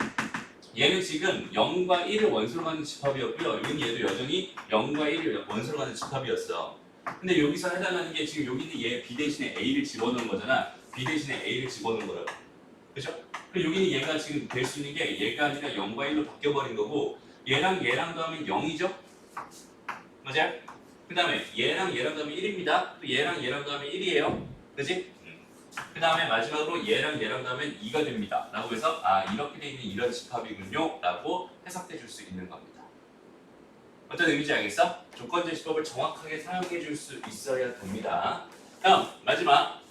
얘는 지금 0과 1을 원소로 갖는 집합이었고요. 여기는 얘도 여전히 0과 1을 원소로 갖는 집합이었어. 근데 여기서 해당하는 게 지금 여기는 얘 B 대신에 A를 집어넣은 거잖아. B 대신에 A를 집어넣은 거라고. 그죠? 그리고 여기는 얘가 지금 될 수 있는 게 얘가 아니라 0과 1로 바뀌어버린 거고 얘랑 더하면 0이죠? 맞아요? 그 다음에 얘랑 더하면 1입니다. 또 얘랑 더하면 1이에요. 그지? 그 다음에 마지막으로 얘랑 더하면 2가 됩니다. 라고 해서 이렇게 돼 있는 이런 집합이군요. 라고 해석해 줄 수 있는 겁니다. 어떤 의미인지 알겠어? 조건제 시법을 정확하게 사용해 줄 수 있어야 됩니다. 다음 마지막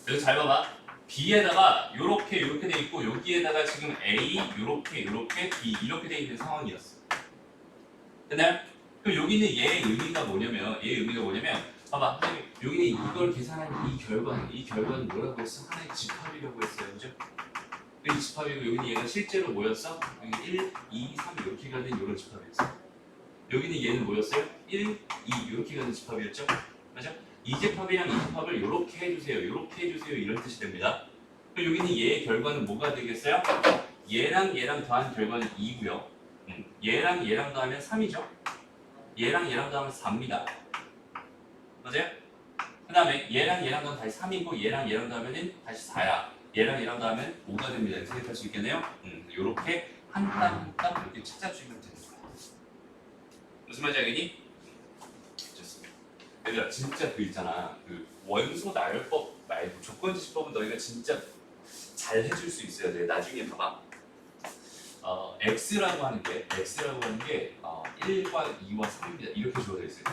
여기 잘 봐봐. B에다가 요렇게 돼 있고 여기에다가 지금 A 요렇게 B 이렇게 돼 있는 상황이었어. 됐나요? 그럼 여기는 얘의 의미가 뭐냐면 봐봐 선생님 여기는 이걸 계산한 이 결과는 뭐라고 했어? 하나의 집합이라고 했어요. 그죠? 이 집합이고 여기는 얘가 실제로 뭐였어? 여기 1, 2, 3 이렇게 가는 이런 집합이었어. 여기는 얘는 뭐였어요? 1, 2 이렇게 가는 집합이었죠? 맞아? 이 집합이랑 이 집합을 이렇게 해주세요. 이런 뜻이 됩니다. 그럼 여기는 얘의 결과는 뭐가 되겠어요? 얘랑 더한 결과는 2고요. 얘랑 더하면 3이죠? 얘랑 더하면 4입니다. 맞아요? 그 다음에 얘랑 더하면 다시 3이고 얘랑 더하면 다시 4야. 얘랑 더하면 5가 됩니다. 이렇게 생각할 수 있겠네요? 이렇게 한 땀 이렇게 찾아주면 되는 거야. 무슨 말인지 알겠니? 좋습니다. 얘들아 진짜 그 있잖아. 그 원소 나열법 말고 조건지시법은 너희가 진짜 잘 해줄 수 있어야 돼. 나중에 봐봐. X라고 하는 게 1과 2와 3입니다. 이렇게 주어져 있을 때.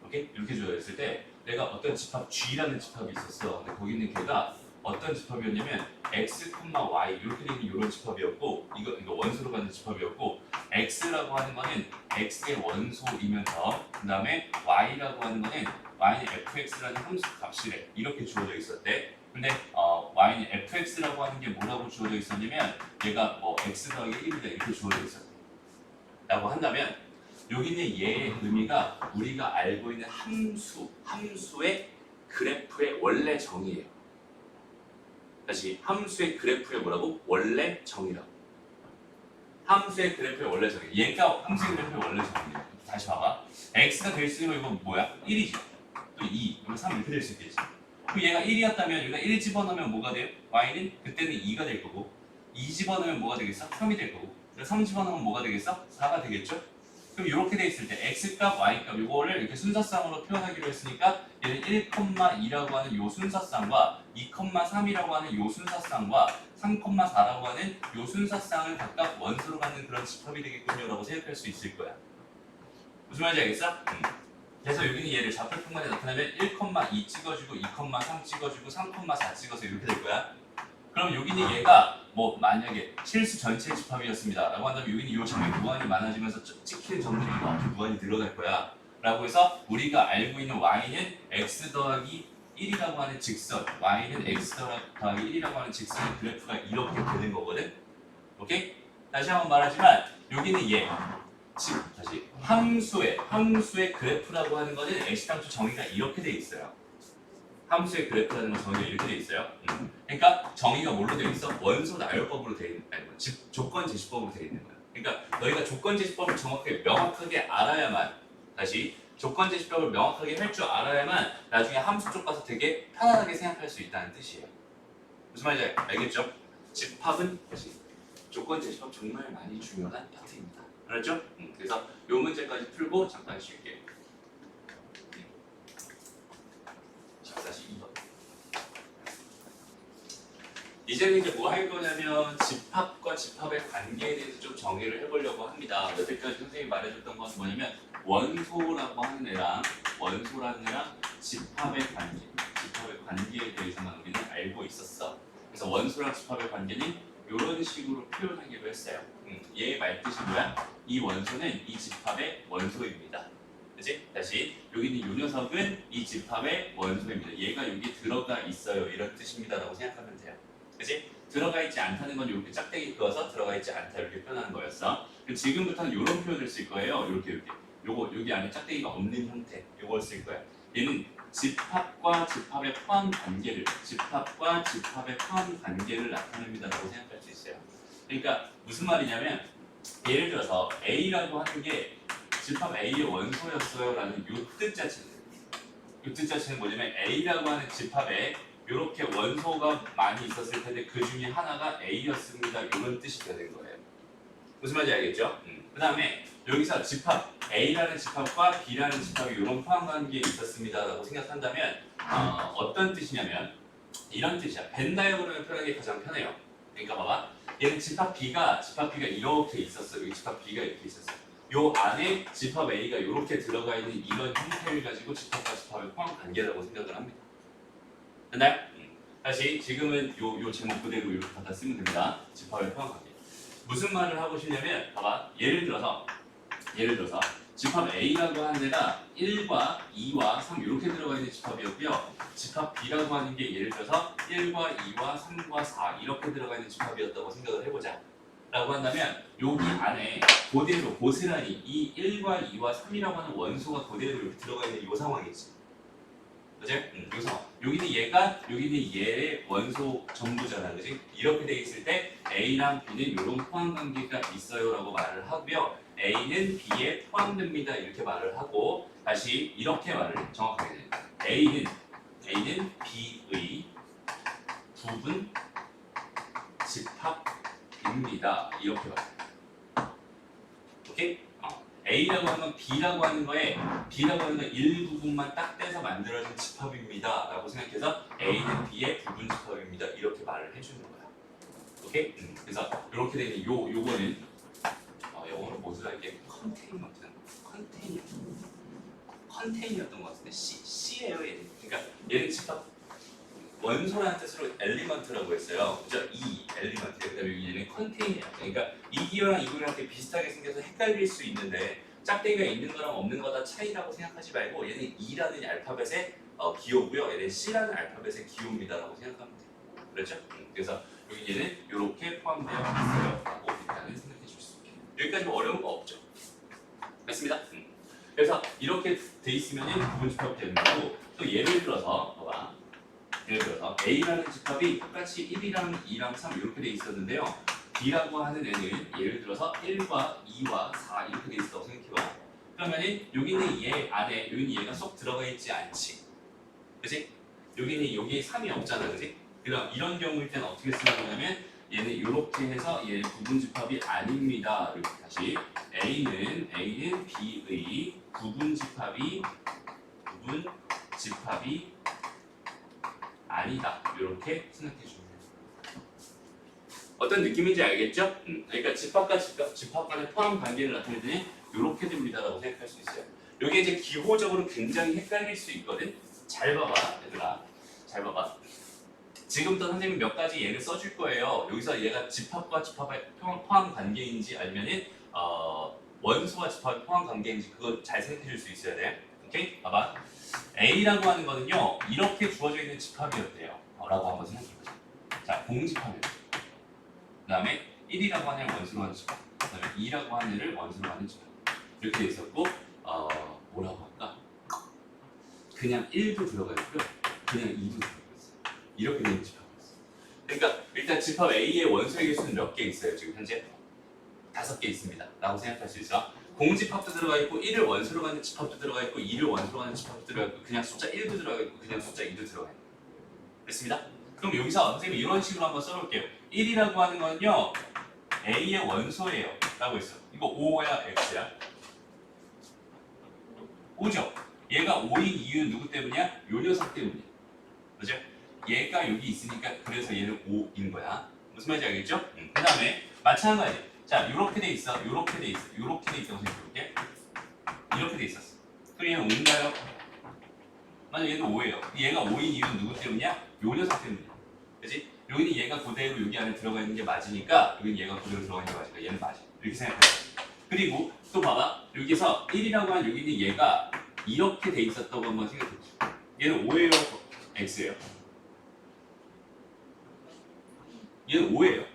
오케이? 이렇게 주어져 있을 때 내가 어떤 집합 G라는 집합이 있었어. 근데 거기 있는 걔가 어떤 집합이었냐면 X, Y 이렇게 되는 이런 집합이었고 이거 원소로 가는 집합이었고 X라고 하는 거는 X의 원소이면서 그 다음에 Y라고 하는 거는 Y는 fx라는 함수 값이래. 이렇게 주어져 있었대. 근데 Y는 fx라고 하는 게 뭐라고 주어져 있었냐면 얘가 뭐 x 더하기 1이다 이렇게 주어져 있었대. 라고 한다면 여기 있는 얘의 의미가 우리가 알고 있는 함수의 그래프의 원래 정의예요. 다시 함수의 그래프의 뭐라고? 원래 정의라고. 함수의 그래프의 원래 정의. 얘가 함수의 그래프의 원래 정의예요. 다시 봐봐. x가 될 수 있는 건 이건 뭐야? 1이죠. 또 2, 그러면 3 이렇게 될 수 있겠지. 그럼 얘가 1이었다면 여기가 1 집어넣으면 뭐가 돼요? y는 그때는 2가 될 거고 2 집어넣으면 뭐가 되겠어? 3이 될 거고 3 집어넣으면 뭐가 되겠어? 4가 되겠죠? 그럼 이렇게 돼 있을 때 x값, y값 이거를 이렇게 순서쌍으로 표현하기로 했으니까 얘는 1,2라고 하는 요 순서쌍과 2,3이라고 하는 요 순서쌍과 3,4라고 하는 요 순서쌍을 각각 원소로 갖는 그런 집합이 되겠군요 라고 생각할 수 있을 거야. 무슨 말인지 알겠어? 그래서 여기는 얘를 좌표평면에 나타내면 1,2 찍어주고 2,3 찍어주고 3,4 찍어서 이렇게 될 거야. 그럼 여기는 얘가 뭐 만약에 실수 전체 집합이었습니다 라고 한다면 여기는 이 점의 무한이 많아지면서 찍히는 점들이 이렇게 무한이 늘어날 거야 라고 해서 우리가 알고 있는 y는 x 더하기 1이라고 하는 직선 y는 x 더하기 1이라고 하는 직선의 그래프가 이렇게 되는 거거든. 오케이? 다시 한번 말하지만 여기는 얘 다시 함수의 그래프라고 하는 거는 애시당초 정의가 이렇게 돼 있어요. 함수의 그래프라는 건 정의가 이렇게 돼 있어요. 그러니까 정의가 뭘로 돼 있어? 원소 나열법으로 돼 있는, 아니 조건 제시법으로 돼 있는 거야. 그러니까 너희가 조건 제시법을 정확하게 명확하게 알아야만, 다시 조건 제시법을 명확하게 할 줄 알아야만 나중에 함수 쪽 가서 되게 편안하게 생각할 수 있다는 뜻이에요. 무슨 말인지 알겠죠? 집합은 다시 조건 제시법 정말 많이 중요한 파트입니다. 알았죠? 그래서 이 문제까지 풀고 잠깐 쉴게요. 42번. 이제는 이제 뭐 할 거냐면 집합과 집합의 관계에 대해서 좀 정의를 해보려고 합니다. 여태까지 선생님이 말해줬던 건 뭐냐면 원소라고 하는 애랑 집합의 관계에 대해서만 우리는 알고 있었어. 그래서 원소랑 집합의 관계는 이런 식으로 표현하기로 했어요. 얘의 말뜻이 뭐야? 이 원소는 이 집합의 원소입니다. 그치? 다시 여기는 이 녀석은 이 집합의 원소입니다. 얘가 여기 들어가 있어요. 이런 뜻입니다. 라고 생각하면 돼요. 그치? 들어가 있지 않다는 건 이렇게 짝대기 그어서 들어가 있지 않다 이렇게 표현하는 거였어. 그럼 지금부터는 이런 표현을 쓸 거예요. 이렇게. 요거 여기 안에 짝대기가 없는 형태. 요걸 쓸 거야. 얘는 집합과 집합의 포함 관계를 나타냅니다. 라고 생각할 수 있어요. 그러니까 무슨 말이냐면 예를 들어서 A라고 하는 게 집합 A의 원소였어요 라는 요 뜻 자체는 뭐냐면 A라고 하는 집합에 이렇게 원소가 많이 있었을 텐데 그 중에 하나가 A였습니다. 이런 뜻이 되는 거예요. 무슨 말인지 알겠죠? 그 다음에 여기서 집합 A라는 집합과 B라는 집합이 이런 포함관계에 있었습니다 라고 생각한다면 어떤 뜻이냐면 이런 뜻이야. 벤 다이어그램을 표현하기 가장 편해요. 그러니까 봐봐. 얘는 집합 B가 이렇게 있었어. 여기 집합 B가 이렇게 있었어. 요 안에 집합 A가 이렇게 들어가 있는 이런 형태를 가지고 집합과 집합의 포함 관계라고 생각을 합니다. 됐나요? 다시 지금은 요 제목 그대로 이렇게 갖다 쓰면 됩니다. 집합의 포함 관계. 무슨 말을 하고 싶냐면 봐봐. 예를 들어서 집합 A라고 하는 애가 1과 2와 3 이렇게 들어가 있는 집합이었고요. 집합 B라고 하는 게 예를 들어서 1과 2와 3과 4 이렇게 들어가 있는 집합이었다고 생각을 해보자. 라고 한다면 여기 안에 그대로 고스란히 이 1과 2와 3이라고 하는 원소가 그대로 이렇게 들어가 있는 이 상황이지. 그치? 이 상황. 여기는 얘의 원소 전부잖아. 그치? 이렇게 돼 있을 때 A랑 B는 이런 포함 관계가 있어요 라고 말을 하고요. A는 B에 포함됩니다. 이렇게 말을 하고 다시 이렇게 말을 정확하게 해요. A는 B의 부분 집합입니다. 이렇게 말해요. 오케이? A라고 하는 건 B라고 하는 거에 B라고 하는 건 일부분만 딱 떼서 만들어진 집합입니다. 라고 생각해서 A는 B의 부분 집합입니다. 이렇게 말을 해주는 거야. 오케이? 그래서 이렇게 되는 요거는 영어로 뭐더라 이게 컨테이너였던 것 같은데 C예요 얘는. 그러니까 얘는 집합 원소라는 뜻으로 엘리먼트라고 했어요. 그죠? 엘리먼트. 그다음에 얘는 컨테이너. 그러니까 이 기호랑 이 기호랑 되게 비슷하게 생겨서 헷갈릴 수 있는데 짝대기가 있는 거랑 없는 거다 차이라고 생각하지 말고 얘는 E라는 알파벳의 기호고요. 얘는 C라는 알파벳의 기호입니다라고 생각하면 돼요. 그렇죠? 그래서 여기 얘는 이렇게 포함되어 있어요. 라고 일단은 생각해 줄 수 있게. 여기까지 뭐 어려운 거 없죠? 맞습니다. 그래서 이렇게 돼 있으면 부분 집합이 되는 거고 또 예를 들어서 봐봐. 예를 들어서 A라는 집합이 똑같이 1이랑 2랑 3 이렇게 돼 있었는데요. B라고 하는 애는 예를 들어서 1과 2와 4 이렇게 돼 있었다고 생각해봐. 그러면은 여기는 얘 안에 여기는 얘가 쏙 들어가 있지 않지. 그치? 여기에 3이 없잖아. 그치? 그럼 이런 경우일 때는 어떻게 쓰는 거냐면 얘는 이렇게 해서 얘 부분 집합이 아닙니다. 이렇게 다시 A는 B의 부분 집합이 아니다. 이렇게 생각해 주면 돼요. 어떤 느낌인지 알겠죠? 그러니까 집합 간의 포함 관계를 나타낼 때는 이렇게 됩니다라고 생각할 수 있어요. 이게 이제 기호적으로 굉장히 헷갈릴 수 있거든. 잘 봐봐, 얘들아. 잘 봐봐. 지금부터 선생님이 몇 가지 예를 써줄 거예요. 여기서 얘가 집합과 집합의 포함 관계인지 아니면은 원소와 집합의 포함 관계인지 그거 잘 생각해 줄 수 있어야 돼. 오케이? 봐봐. A라고 하는 거는요 이렇게 주어져 있는 집합이었대요 라고 한번 생각해보자. 자, 공집합이었대요. 그 다음에 1이라고 하는 애를 원수로 하는 집합, 그 다음에 2라고 하는 애를 원수로 하는 집합. 이렇게 돼 있었고 뭐라고 할까? 그냥 1도 들어가 있고요. 그냥 2도 들어가 있어요. 이렇게 되는 집합이었어요. 그러니까 일단 집합 A의 원소의 개수는 몇 개 있어요? 지금 현재 5개 있습니다. 라고 생각할 수 있어. 공집합도 들어가 있고 1을 원소로 가는 집합도 들어가 있고 2를 원소로 가는 집합도 들어가 있고 그냥 숫자 1도 들어가 있고 그냥 숫자 2도 들어가 있고 됐습니다. 그럼 여기서 선생님이 이런 식으로 한번 써볼게요. 1이라고 하는 건요 A의 원소예요 라고 했어. 이거 5야 X야? 5죠? 얘가 5인 이유는 누구 때문이야? 요 녀석 때문이야. 그죠? 얘가 여기 있으니까 그래서 얘는 5인 거야. 무슨 말인지 알겠죠? 그 다음에 마찬가지. 자, 요렇게 돼 있어. 요렇게 돼 있어. 요렇게 돼 있다고 생각해볼게. 이렇게 돼 있었어. 그럼 얘는 5인가요? 맞아, 얘는 5예요. 얘가 5인 이유는 누구 때문이야? 요 녀석 때문이야. 그치? 여기는 얘가 그대로 여기 안에 들어가 있는 게 맞으니까 여기는 얘가 그대로 들어가 있는 게 맞으니까 얘는 맞아. 이렇게 생각해. 그리고 또 봐봐. 여기서 1이라고 한 여기 있는 얘가 이렇게 돼 있었다고 한번 생각해보세요. 얘는 5예요? X예요? 얘는 5예요.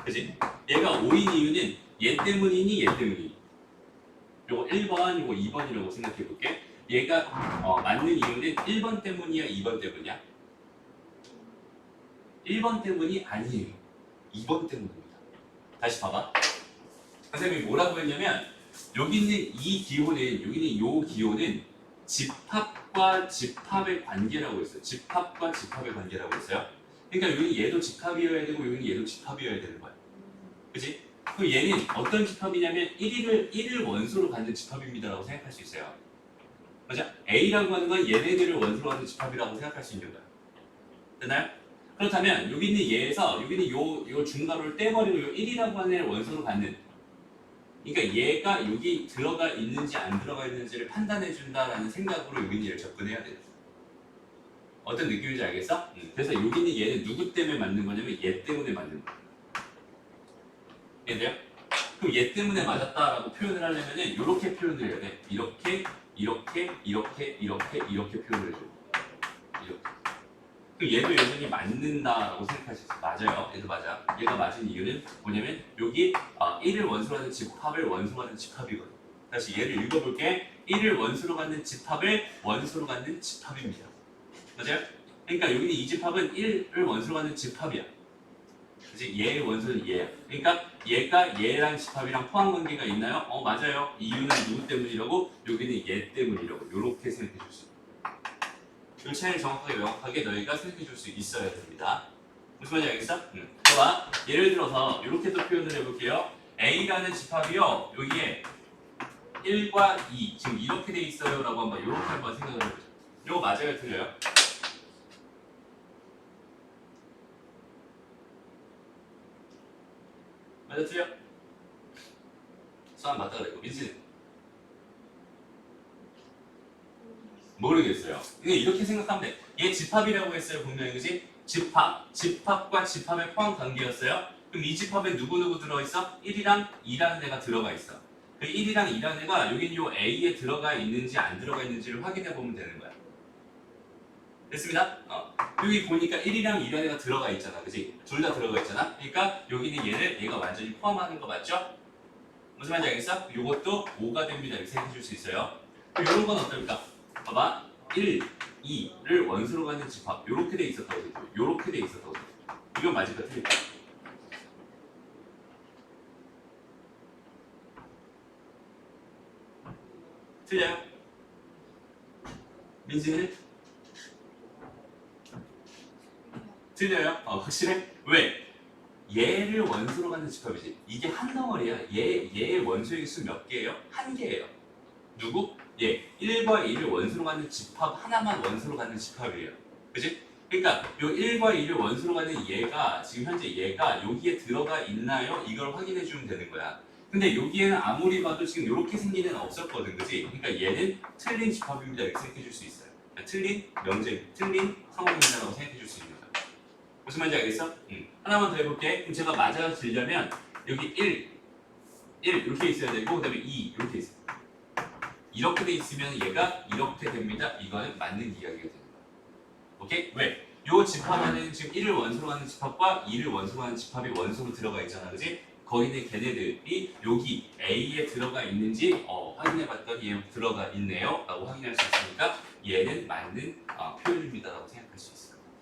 그치? 얘가 5인 이유는 얘 때문이니 얘 때문이니? 요거 1번, 요거 2번이라고 생각해볼게. 얘가 맞는 이유는 1번 때문이야, 2번 때문이야? 1번 때문이 아니에요. 2번 때문입니다. 다시 봐봐. 선생님이 뭐라고 했냐면 여기 있는 이 기호는 여기 있는 요 기호는 집합과 집합의 관계라고 했어요. 집합과 집합의 관계라고 했어요. 그러니까 여기 얘도 집합이어야 되고 여기는 얘도 집합이어야 되는 거야. 그치? 그럼 얘는 어떤 집합이냐면 1을 원소로 갖는 집합입니다라고 생각할 수 있어요. 맞아? A라고 하는 건 얘네들을 원소로 갖는 집합이라고 생각할 수 있는 거야. 됐나요? 그렇다면 여기 있는 얘에서 여기 있는 요 중괄호를 떼버리고 요 1이라고 하는 애를 원소로 갖는 그러니까 얘가 여기 들어가 있는지 안 들어가 있는지를 판단해 준다라는 생각으로 여기 있는 얘를 접근해야 돼요. 어떤 느낌인지 알겠어? 그래서 여기 있는 얘는 누구 때문에 맞는 거냐면 얘 때문에 맞는 거야. 이해돼요? 그럼 얘 때문에 맞았다라고 표현을 하려면은 이렇게 표현을 해야 돼. 이렇게 표현을 해줘. 이렇게. 그럼 얘도 여전히 맞는다라고 생각할 수 있어. 맞아요. 얘도 맞아. 얘가 맞은 이유는 뭐냐면 여기 1을 원소로 하는 집합을 원소로 하는 집합이거든. 다시 얘를 읽어볼게. 1을 원소로 갖는 집합을 원소로 갖는 집합입니다. 맞아요? 그러니까 여기는 이 집합은 1을 원소로 갖는 집합이야. 그치? 얘의 원소는 얘야. 그러니까 얘가 얘랑 집합이랑 포함 관계가 있나요? 맞아요. 이유는 누구 때문이라고? 여기는 얘 때문이라고. 이렇게 생각해 줄 수 있어요. 이 차이를 정확하게 명확하게 너희가 생각해 줄 수 있어야 됩니다. 무슨 말인지 알겠어? 봐봐. 예를 들어서 이렇게 또 표현을 해볼게요. A라는 집합이요. 여기에 1과 2 지금 이렇게 돼 있어요 라고 한번 이렇게 한번 생각을 해보자. 이거 맞아요? 틀려요? 맞아? 틀려? 수학 맞다 그랬고 민지는? 모르겠어요. 이렇게 생각하면 돼. 얘 집합이라고 했어요 분명히. 그지? 집합과 집합의 포함 관계였어요. 그럼 이 집합에 누구누구 들어있어? 1이랑 2라는 애가 들어가 있어. 그 1이랑 2라는 애가 여기 요 A에 들어가 있는지 안 들어가 있는지를 확인해 보면 되는 거야. 됐습니다? 여기 보니까 1이랑 2라는 애가 들어가 있잖아. 그지? 둘 다 들어가 있잖아. 그러니까 여기는 얘가 완전히 포함하는 거 맞죠? 무슨 말인지 알겠어? 요것도 5가 됩니다. 이렇게 생각해 줄 수 있어요. 그럼 이런 건 어떨까? 봐봐. 1, 2를 원수로 가는 집합 요렇게 돼 있었다고 생각해요. 요렇게 돼 있었다고 생각해요. 이건 맞을까 틀릴까? 틀려요? 민지는? 틀려요? 확실해? 왜? 얘를 원수로 가는 집합이지. 이게 한 덩어리야. 얘의 원소의 수 몇 개예요? 한 개예요. 누구? 얘 1과 2를 원수로 갖는 집합 하나만 원수로 갖는 집합이에요. 그치? 그러니까 요 1과 2를 원수로 갖는 얘가 지금 현재 얘가 여기에 들어가 있나요? 이걸 확인해 주면 되는 거야. 근데 여기에는 아무리 봐도 지금 이렇게 생긴 애는 없었거든. 그치? 그러니까 얘는 틀린 집합입니다. 이렇게 생각해 줄 수 있어요. 그러니까 틀린 명제, 틀린 상황입니다라고 생각해 줄 수 있는 거야. 무슨 말인지 알겠어? 하나만 더 해볼게. 그럼 제가 맞아주려면 여기 1 이렇게 있어야 되고 그 다음에 2 이렇게 있어요. 이렇게 돼 있으면 얘가 이렇게 됩니다. 이거는 맞는 이야기가 되는 거야. 오케이? 왜? 요 집합 안에는 지금 1을 원소로 하는 집합과 2를 원소로 하는 집합이 원소로 들어가 있잖아. 그지? 거기는 걔네들이 여기 A에 들어가 있는지 확인해봤더니 얘 들어가 있네요 라고 확인할 수 있으니까 얘는 맞는 표현입니다 라고 생각할 수 있을 것 같아요.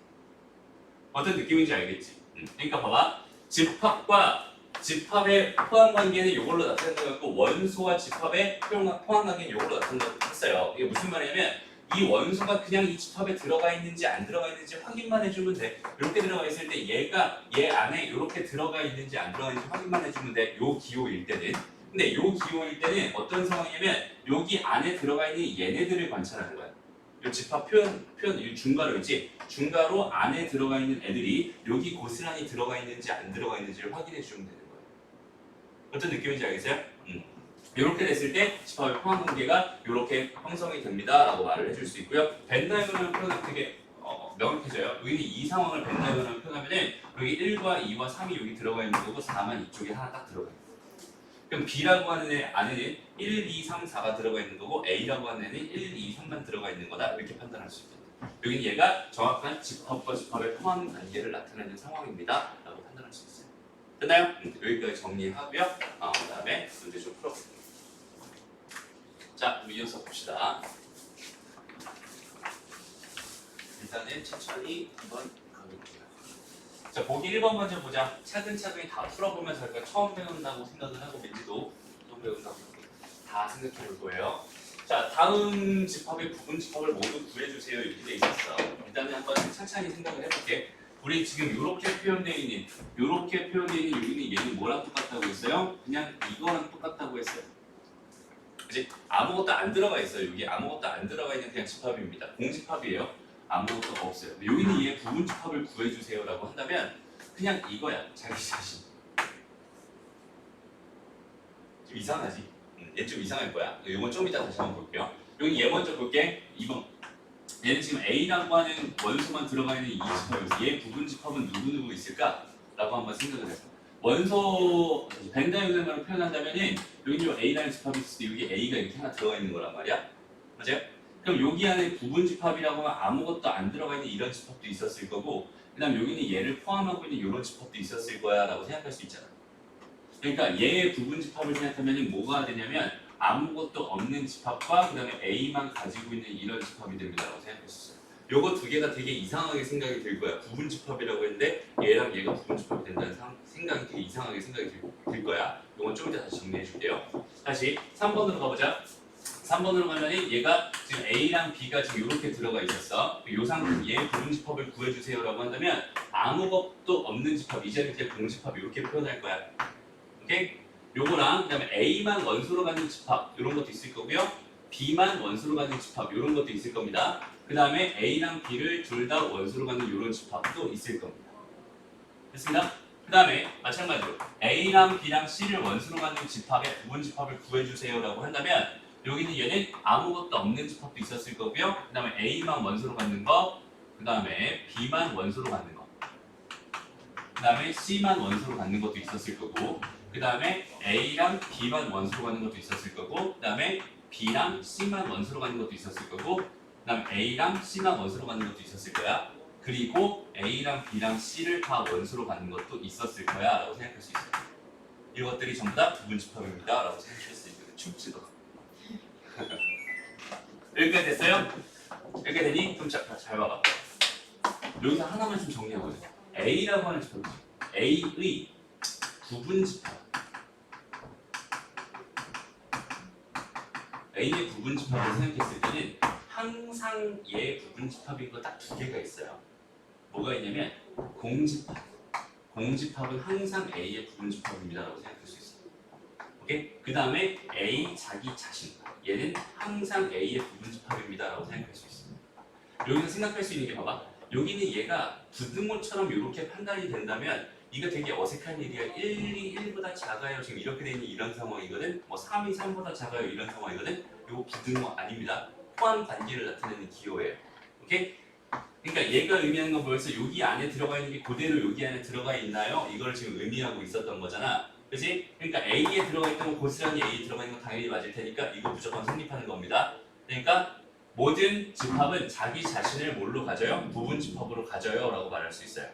어떤 느낌인지 알겠지? 그러니까 봐봐, 집합과 집합의 포함관계는 이걸로 나타낸다고 했고 원소와 집합의 포함관계는 이걸로 나타낸다고 했어요. 이게 무슨 말이냐면 이 원소가 그냥 이 집합에 들어가 있는지 안 들어가 있는지 확인만 해주면 돼. 이렇게 들어가 있을 때 얘가 얘 안에 이렇게 들어가 있는지 안 들어가 있는지 확인만 해주면 돼. 요 기호일 때는. 근데 요 기호일 때는 어떤 상황이냐면 여기 안에 들어가 있는 얘네들을 관찰하는 거야. 요 집합 표현 이 중괄호 있지? 중괄호 안에 들어가 있는 애들이 여기 고스란히 들어가 있는지 안 들어가 있는지를 확인해 주면 되는 거예요. 어떤 느낌인지 알겠어요? 이렇게 됐을 때 집합의 포함 관계가 이렇게 형성이 됩니다 라고 말을 해줄 수 있고요. 벤다이어그램 표현은 되게 명확해져요. 여기는 이 상황을 벤다이어그램 표현하면은 여기 1과 2와 3이 여기 들어가 있는 거고 4만 이쪽에 하나 딱 들어가 있는 거예요. 그럼 B라고 하는 애 안에는 1, 2, 3, 4가 들어가 있는 거고 A라고 하는 애는 1, 2, 3만 들어가 있는 거다 이렇게 판단할 수 있거든요. 여기는 얘가 정확한 집합과 집합의 포함 관계를 나타내는 상황입니다 라고 판단할 수 있어요. 됐나요? 여기까지 정리하고요. 그 다음에 문제 좀 풀어볼게요. 자, 이어서 봅시다. 일단은 천천히 한번 가볼게요. 자, 보기 1번 먼저 보자. 차근차근히 다 풀어보면서 할까 처음 배운다고 생각을 하고 민지도 처음 배운다고 다 생각해 볼 거예요. 자, 다음 집합의 부분 집합을 모두 구해주세요. 이렇게 돼 있었어. 일단은 한번 천천히 생각을 해볼게. 우리 지금 이렇게 표현되어 있는 여기는 얘는 뭐랑 똑같다고 했어요? 그냥 이거랑 똑같다고 했어요. 그치? 아무것도 안 들어가 있어요. 여기 아무것도 안 들어가 있는 그냥 집합입니다. 공집합이에요. 아무것도 없어요. 여기는 얘 부분 집합을 구해주세요 라고 한다면 그냥 이거야. 자기 자신. 좀 이상하지? 얘 좀 이상할 거야. 이건 좀 이따 다시 한번 볼게요. 여기 얘 먼저 볼게. 2번. 얘는 지금 A라고 하는 원소만 들어가 있는 이 집합이어서 얘 부분 집합은 누구 있을까? 라고 한번 생각을 해서 원소 벤다이어그램으로 표현한다면은 여기 요 A라는 집합이 있을 때 여기 A가 이렇게 하나 들어가 있는 거란 말이야. 맞아요? 그럼 여기 안에 부분 집합이라고 하면 아무것도 안 들어가 있는 이런 집합도 있었을 거고 그 다음 여기는 얘를 포함하고 있는 이런 집합도 있었을 거야 라고 생각할 수 있잖아. 그러니까 얘의 부분 집합을 생각하면 뭐가 되냐면 아무것도 없는 집합과 그 다음에 A만 가지고 있는 이런 집합이 됩니다 라고 생각할 수 있어요. 요거 두 개가 되게 이상하게 생각이 들 거야. 부분 집합이라고 했는데 얘랑 얘가 부분 집합이 된다는 생각이 되게 이상하게 생각이 들 거야. 요건 좀 이따 다시 정리해 줄게요. 다시 3번으로 가보자. 3번으로 가면은 얘가 지금 A랑 B가 지금 이렇게 들어가 있었어. 요 상태 얘 부분 집합을 구해주세요 라고 한다면 아무것도 없는 집합, 이제는 그냥 공집합 이렇게 표현할 거야. 오케이? 요거랑 그 다음에 A만 원소로 가는 집합 이런 것도 있을 거고요. B만 원소로 가는 집합 이런 것도 있을 겁니다. 그 다음에 A랑 B를 둘 다 원소로 가는 이런 집합도 있을 겁니다. 됐습니다? 그 다음에 마찬가지로 A랑 B랑 C를 원소로 가는 집합의 부분 집합을 구해주세요 라고 한다면 여기는 얘는 아무것도 없는 집합도 있었을 거고요. 그 다음에 A만 원소로 갖는 거, 그 다음에 B만 원소로 갖는 거, 그 다음에 C만 원소로 갖는 것도 있었을 거고, 그 다음에 A랑 B만 원소로 갖는 것도 있었을 거고, 그 다음에 B랑 C만 원소로 갖는 것도 있었을 거고, 그 다음에 A랑 C만 원소로 갖는 것도 있었을 거야. 그리고 A랑 B랑 C를 다 원소로 갖는 것도 있었을 거야 라고 생각할 수 있어요. 이것들이 전부 다 부분 집합입니다 라고 생각할 수 있거든요. 춥지도. 여기까지 됐어요? 이렇게 되니? 그럼 잘 봐봐. 여기서 하나만 좀 정리하거든요. A라고 하는 집합, A의 부분 집합. A의 부분 집합을 생각했을 때는 항상 얘 부분 집합인 거 딱 두 개가 있어요. 뭐가 있냐면 공집합. 공집합은 항상 A의 부분 집합입니다 라고 생각할 수 있어요. 오케이? 그 다음에 A 자기 자신. 얘는 항상 A의 부분 집합입니다 라고 생각할 수 있습니다. 여기서 생각할 수 있는 게 봐봐. 여기는 얘가 부등호처럼 이렇게 판단이 된다면 이거 되게 어색한 일이야. 1이 1보다 작아요. 지금 이렇게 돼 있는 이런 상황이거든. 뭐 3이 3보다 작아요. 이런 상황이거든. 이거 부등호 아닙니다. 포함 관계를 나타내는 기호예요. 오케이? 그러니까 얘가 의미하는 건 뭐였어? 여기 안에 들어가 있는 게 그대로 여기 안에 들어가 있나요? 이걸 지금 의미하고 있었던 거잖아. 그치? 그러니까 A에 들어가 있던 건 고스란히 A에 들어가 있는 건 당연히 맞을 테니까 이거 무조건 성립하는 겁니다. 그러니까 모든 집합은 자기 자신을 뭘로 가져요? 부분 집합으로 가져요 라고 말할 수 있어요.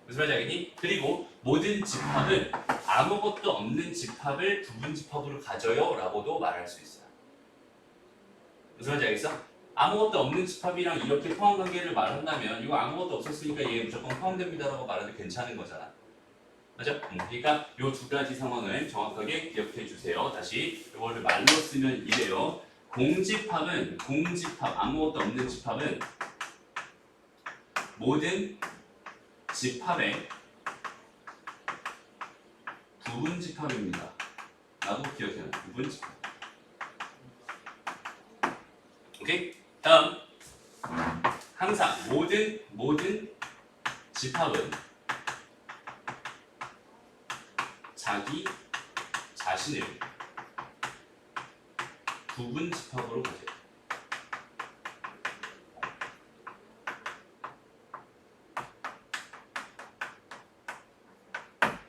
무슨 말인지 알겠니? 그리고 모든 집합은 아무것도 없는 집합을 부분집합으로 가져요 라고도 말할 수 있어요. 무슨 말인지 알겠어? 아무것도 없는 집합이랑 이렇게 포함관계를 말한다면 이거 아무것도 없었으니까 얘 무조건 포함됩니다 라고 말해도 괜찮은 거잖아. 맞아? 그러니까 이 두 가지 상황을 정확하게 기억해 주세요. 다시 이거를 말로 쓰면 이래요. 공집합은 공집합, 아무것도 없는 집합은 모든 집합의 부분집합입니다. 라고 기억해요. 부분집합. 오케이? 다음 항상 모든 집합은 자기 자신을 부분집합으로 가져요.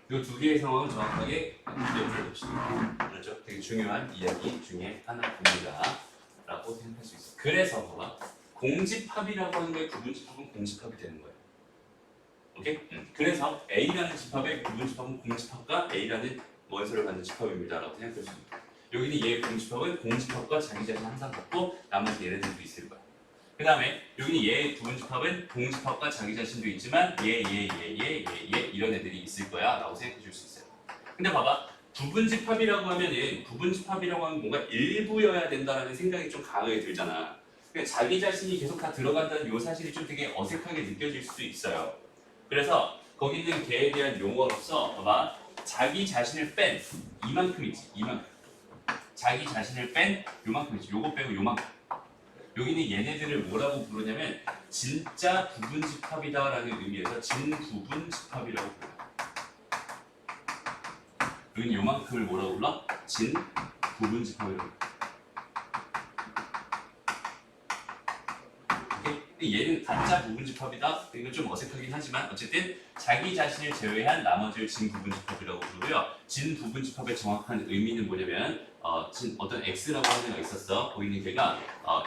이 두 개의 상황을 정확하게 기억을 해봅시다. 그렇죠? 되게 중요한 이야기 중에 하나입니다. 라고 생각할 수 있어요. 그래서 봐봐. 공집합이라고 하는 게 부분집합은 공집합이 되는 거예요. 오케이? 그래서 A라는 집합의 부분집합은 공집합과 A라는 원소를 갖는 집합입니다. 라고 생각할 수 있습니다. 여기는 얘의 공집합은 공집합과 자기 자신 항상 같고 나머지 얘네들도 있을 거야. 그 다음에 여기는 얘의 부분집합은 공집합과 자기 자신도 있지만 얘 이런 애들이 있을 거야 라고 생각해 줄 수 있어요. 근데 봐봐. 부분집합이라고 하면은 부분집합이라고 하면 뭔가 일부여야 된다라는 생각이 좀 강하게 들잖아. 그러니까 자기 자신이 계속 다 들어간다는 요 사실이 좀 되게 어색하게 느껴질 수도 있어요. 그래서 거기 있는 개에 대한 용어로서 봐봐. 자기 자신을 뺀 이만큼이지. 이만큼. 자기 자신을 뺀 요만큼이지. 요거 빼고 요만큼. 여기는 얘네들을 뭐라고 부르냐면 진짜 부분집합이다라는 의미에서 진부분집합이라고 불러요. 여기는 요만큼을 뭐라고 불러? 진부분집합이라고 불러. 오케이? 얘는 가짜 부분집합이다. 이건 좀 어색하긴 하지만 어쨌든 자기 자신을 제외한 나머지를 진부분집합이라고 부르고요. 진부분집합의 정확한 의미는 뭐냐면 어떤 x라고 하는 애가 있었어. 보이는 걔가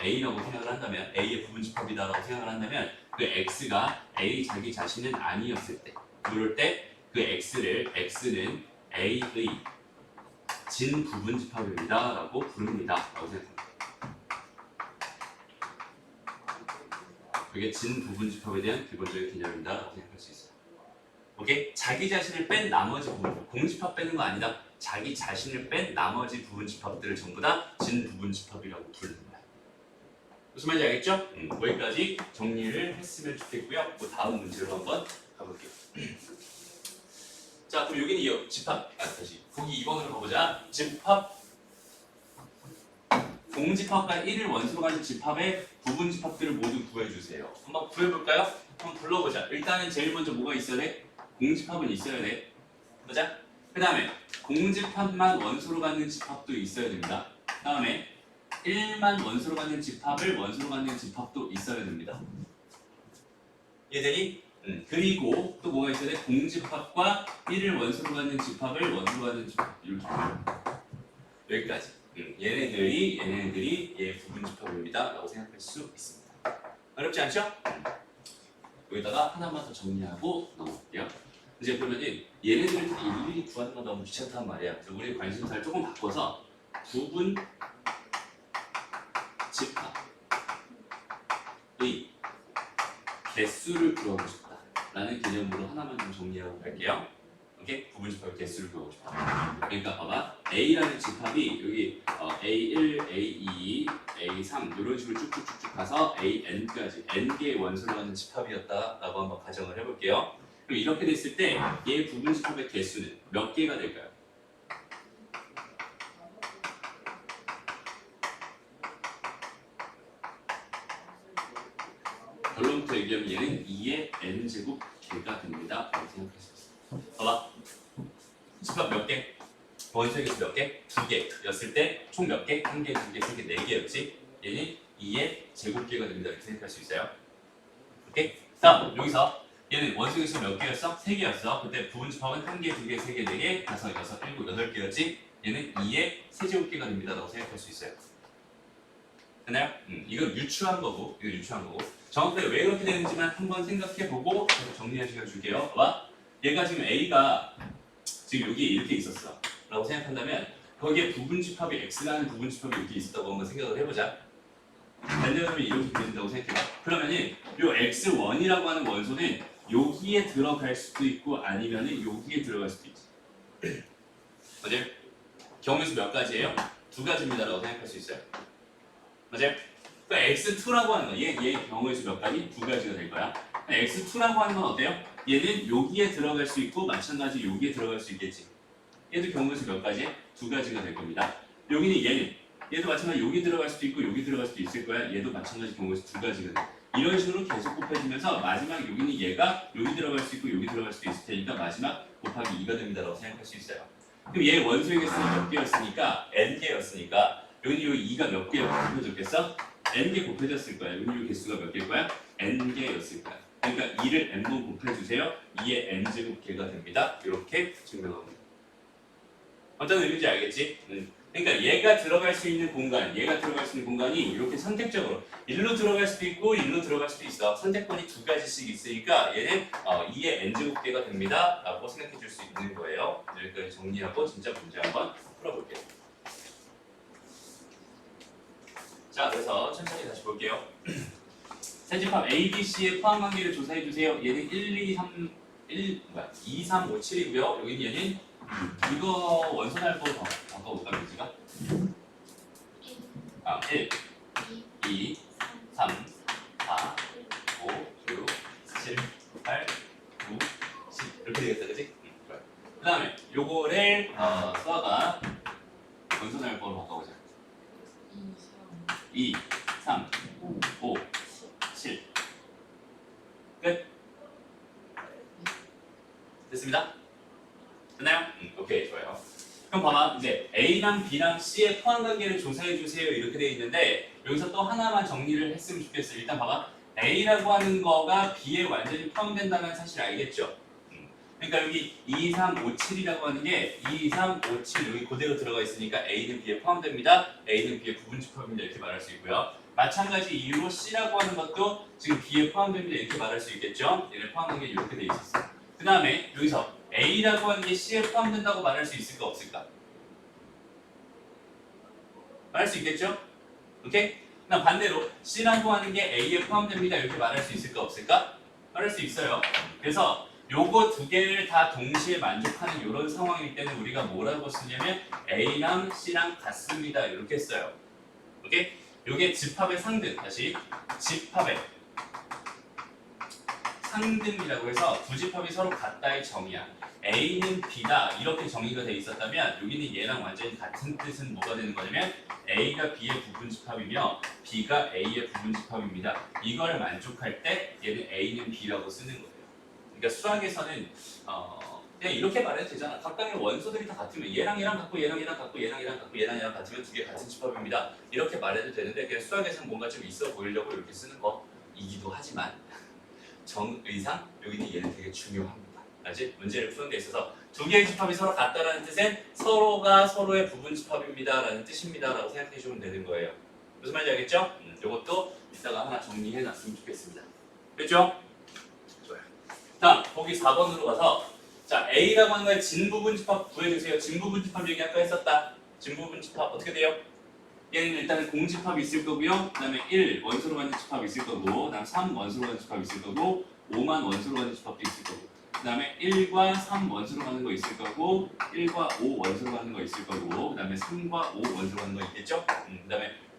a라고 생각을 한다면 a의 부분집합이다라고 생각을 한다면 그 x가 a 자기 자신은 아니었을 때 그럴 때 그 x는 a의 진부분집합입니다 라고 부릅니다 라고 생각합니다. 그게 진부분집합에 대한 기본적인 개념입니다 라고 생각할 수 있어요. 오케이? 자기 자신을 뺀 나머지 부분, 공집합 빼는 거 아니다. 자기 자신을 뺀 나머지 부분집합들을 전부 다 진부분집합이라고 부르는 거야. 무슨 말인지 알겠죠? 거기까지 정리를 했으면 좋겠고요. 그 다음 문제로 한번 가볼게요. 자, 그럼 여기는 이 집합, 다시 보기 2번으로 가보자. 집합, 공집합과 1을 원소로 가진 집합의 부분집합들을 모두 구해주세요. 한번 구해볼까요? 한번 불러보자. 일단은 제일 먼저 뭐가 있어야 돼? 공집합은 있어야 돼. 보자. 그 다음에 공집합만 원소로 갖는 집합도 있어야 됩니다. 그 다음에 1만 원소로 갖는 집합을 원소로 갖는 집합도 있어야 됩니다. 얘들이 그리고 또 뭐가 있어야 돼? 공집합과 1을 원소로 갖는 집합을 원소로 갖는 집합 이렇게 여기까지. 얘네들이 얘 부분집합입니다 라고 생각할 수 있습니다. 어렵지 않죠? 여기다가 하나만 더 정리하고 넘어갈게요. 이제 그러면은 얘네들을 일일이 구하는 건 너무 귀찮단 말이야. 그래서 우리 관심사를 조금 바꿔서 부분 집합의 개수를 구하고 싶다라는 개념으로 하나만 좀 정리하고 갈게요. 오케이? 부분 집합의 개수를 구하고 싶다. 그러니까 봐봐. A라는 집합이 여기 A1, A2, A3 이런 식으로 쭉쭉쭉쭉 가서 AN까지 N개의 원소로 가는 집합이었다라고 한번 가정을 해볼게요. 그럼 이렇게 됐을 때 얘 부분 집합의 개수는 몇 개가 될까요? 결론부터 얘기하면 얘는 2의 n제곱 개가 됩니다. 라고 생각할 수 있어요. 봐봐. 집합 몇 개? 원소의 개수 몇 개? 2개였을 때 총 몇 개? 1개, 2개, 3개, 4개였지? 얘는 2의 제곱개가 됩니다. 이렇게 생각할 수 있어요. 오케이? 다음 여기서 얘는 원소의 개수 몇 개였어? 3개였어. 그때 부분 집합은 1개, 2개, 3개, 4개, 5, 6, 7, 8개였지? 얘는 2의 세제곱개가 됩니다. 라고 생각할 수 있어요. 됐나요? 이거 유추한 거고, 이거 유추한 거고. 정확하게 왜 그렇게 되는지만 한번 생각해보고 계속 정리할 시간 줄게요. 봐봐. 얘가 지금 A가 지금 여기 이렇게 있었어. 라고 생각한다면 거기에 부분집합이 X라는 부분집합이 이렇게 있었다고 한번 생각을 해보자. 반대로 이렇게 그린다고 생각해봐. 그러면은 요 X1이라고 하는 원소는 여기에 들어갈 수도 있고 아니면은 여기에 들어갈 수도 있지. 맞아요? 경우수 몇 가지예요? 두 가지입니다라고 생각할 수 있어요. 맞아요? 그러니까 X2라고 하는 거, 얘 경우의 수 몇 가지? 두 가지가 될 거야. X2라고 하는 건 어때요? 얘는 여기에 들어갈 수 있고 마찬가지 여기에 들어갈 수 있겠지. 얘도 경우의 수 몇 가지? 두 가지가 될 겁니다. 여기는 얘도 마찬가지 여기 들어갈 수도 있고 여기 들어갈 수도 있을 거야. 얘도 마찬가지 경우의 수 두 가지가 돼. 이런 식으로 계속 곱해지면서 마지막 여기는 얘가 여기 들어갈 수 있고 여기 들어갈 수도 있을 테니까 마지막 곱하기 2가 됩니다라고 생각할 수 있어요. 그럼 얘 원소의 개수는 몇 개였으니까 n개였으니까 여기 요 2가 몇 개가 곱해졌겠어? n개 곱해졌을 거야. 여기 요 개수가 몇 개일 거야? n개였을 거야. 그러니까 2를 n번 곱해주세요. 2의 n제곱 개가 됩니다. 이렇게 증명합니다. 어떤 의미인지 알겠지? 그러니까 얘가 들어갈 수 있는 공간, 얘가 들어갈 수 있는 공간이 이렇게 선택적으로 일로 들어갈 수도 있고 일로 들어갈 수도 있어. 선택권이 두 가지씩 있으니까 얘는 2의 n제곱 개가 됩니다. 라고 생각해 줄 수 있는 거예요. 여기까지 정리하고 진짜 문제 한번 풀어볼게요. 자, 그래서 천천히 다시 볼게요. 세집합 A, B, C의 포함 관계를 조사해 주세요. 얘는 2, 3, 5, 7이고요. 여기는 얘는 이거 원소 날보 더 바꿔볼까 문제가? 1, 2, 3, 4, 5, 6, 7, 8, 9, 10 이렇게 되겠다, 그치? 그 다음에 요거를 써가 원소 날보로 바꿔보자. 2, 3, 5, 7 끝. 됐습니다. 됐나요? 오케이, 좋아요. 그럼 봐봐, 이제 A랑 B랑 C의 포함 관계를 조사해 주세요 이렇게 돼 있는데 여기서 또 하나만 정리를 했으면 좋겠어. 일단 봐봐, A라고 하는 거가 B에 완전히 포함된다는 사실 알겠죠? 그러니까 여기 2, 3, 5, 7이라고 하는 게 2, 3, 5, 7 여기 그대로 들어가 있으니까 A는 B에 포함됩니다. A는 B의 부분집합입니다. 이렇게 말할 수 있고요. 마찬가지 이유로 C라고 하는 것도 지금 B에 포함됩니다. 이렇게 말할 수 있겠죠? 얘는 포함된 게 이렇게 돼 있었어요. 그 다음에 여기서 A라고 하는 게 C에 포함된다고 말할 수 있을까 없을까? 말할 수 있겠죠? 오케이? 그럼 반대로 C라고 하는 게 A에 포함됩니다. 이렇게 말할 수 있을까 없을까? 말할 수 있어요. 그래서 요거 두 개를 다 동시에 만족하는 이런 상황일 때는 우리가 뭐라고 쓰냐면 A랑 C랑 같습니다. 이렇게 써요. 오케이? 요게 집합의 상등. 다시 집합의 상등이라고 해서 두 집합이 서로 같다의 정의야. A는 B다 이렇게 정의가 돼 있었다면 여기는 얘랑 완전히 같은 뜻은 뭐가 되는 거냐면 A가 B의 부분집합이며 B가 A의 부분집합입니다. 이걸 만족할 때 얘는 A는 B라고 쓰는 거예요. 그러니까 수학에서는 그냥 이렇게 말해도 되잖아. 각각의 원소들이 다 같으면 얘랑 얘랑 같고 얘랑 얘랑 같고 얘랑 얘랑 같고 얘랑 얘랑 같으면 두 개 같은 집합입니다. 이렇게 말해도 되는데 그냥 수학에서는 뭔가 좀 있어 보이려고 이렇게 쓰는 거이기도 하지만 정의상 여기는 얘는 되게 중요합니다. 알지? 문제를 푸는 데 있어서 두 개의 집합이 서로 같다라는 뜻은 서로가 서로의 부분 집합입니다 라는 뜻입니다 라고 생각해 주면 되는 거예요. 무슨 말인지 알겠죠? 이것도 이따가 하나 정리해 놨으면 좋겠습니다. 됐죠? 좋아요. 다음 보기 4번으로 가서 자 A라고 하는 거에 진부분 집합 구해주세요. 진부분 집합 얘기 아까 했었다. 진부분 집합 어떻게 돼요? 얘는 일단은 공집합이 있을 거고요. 그 다음에 1 원소로 가는 집합이 있을 거고 그 다음 3 원소로 가는 집합이 있을 거고 5만 원소로 가는 집합도 있을 거고 그 다음에 1과 3 원소로 가는 거 있을 거고 1과 5 원소로 가는 거 있을 거고 그 다음에 3과 5 원소로 가는 거 있겠죠?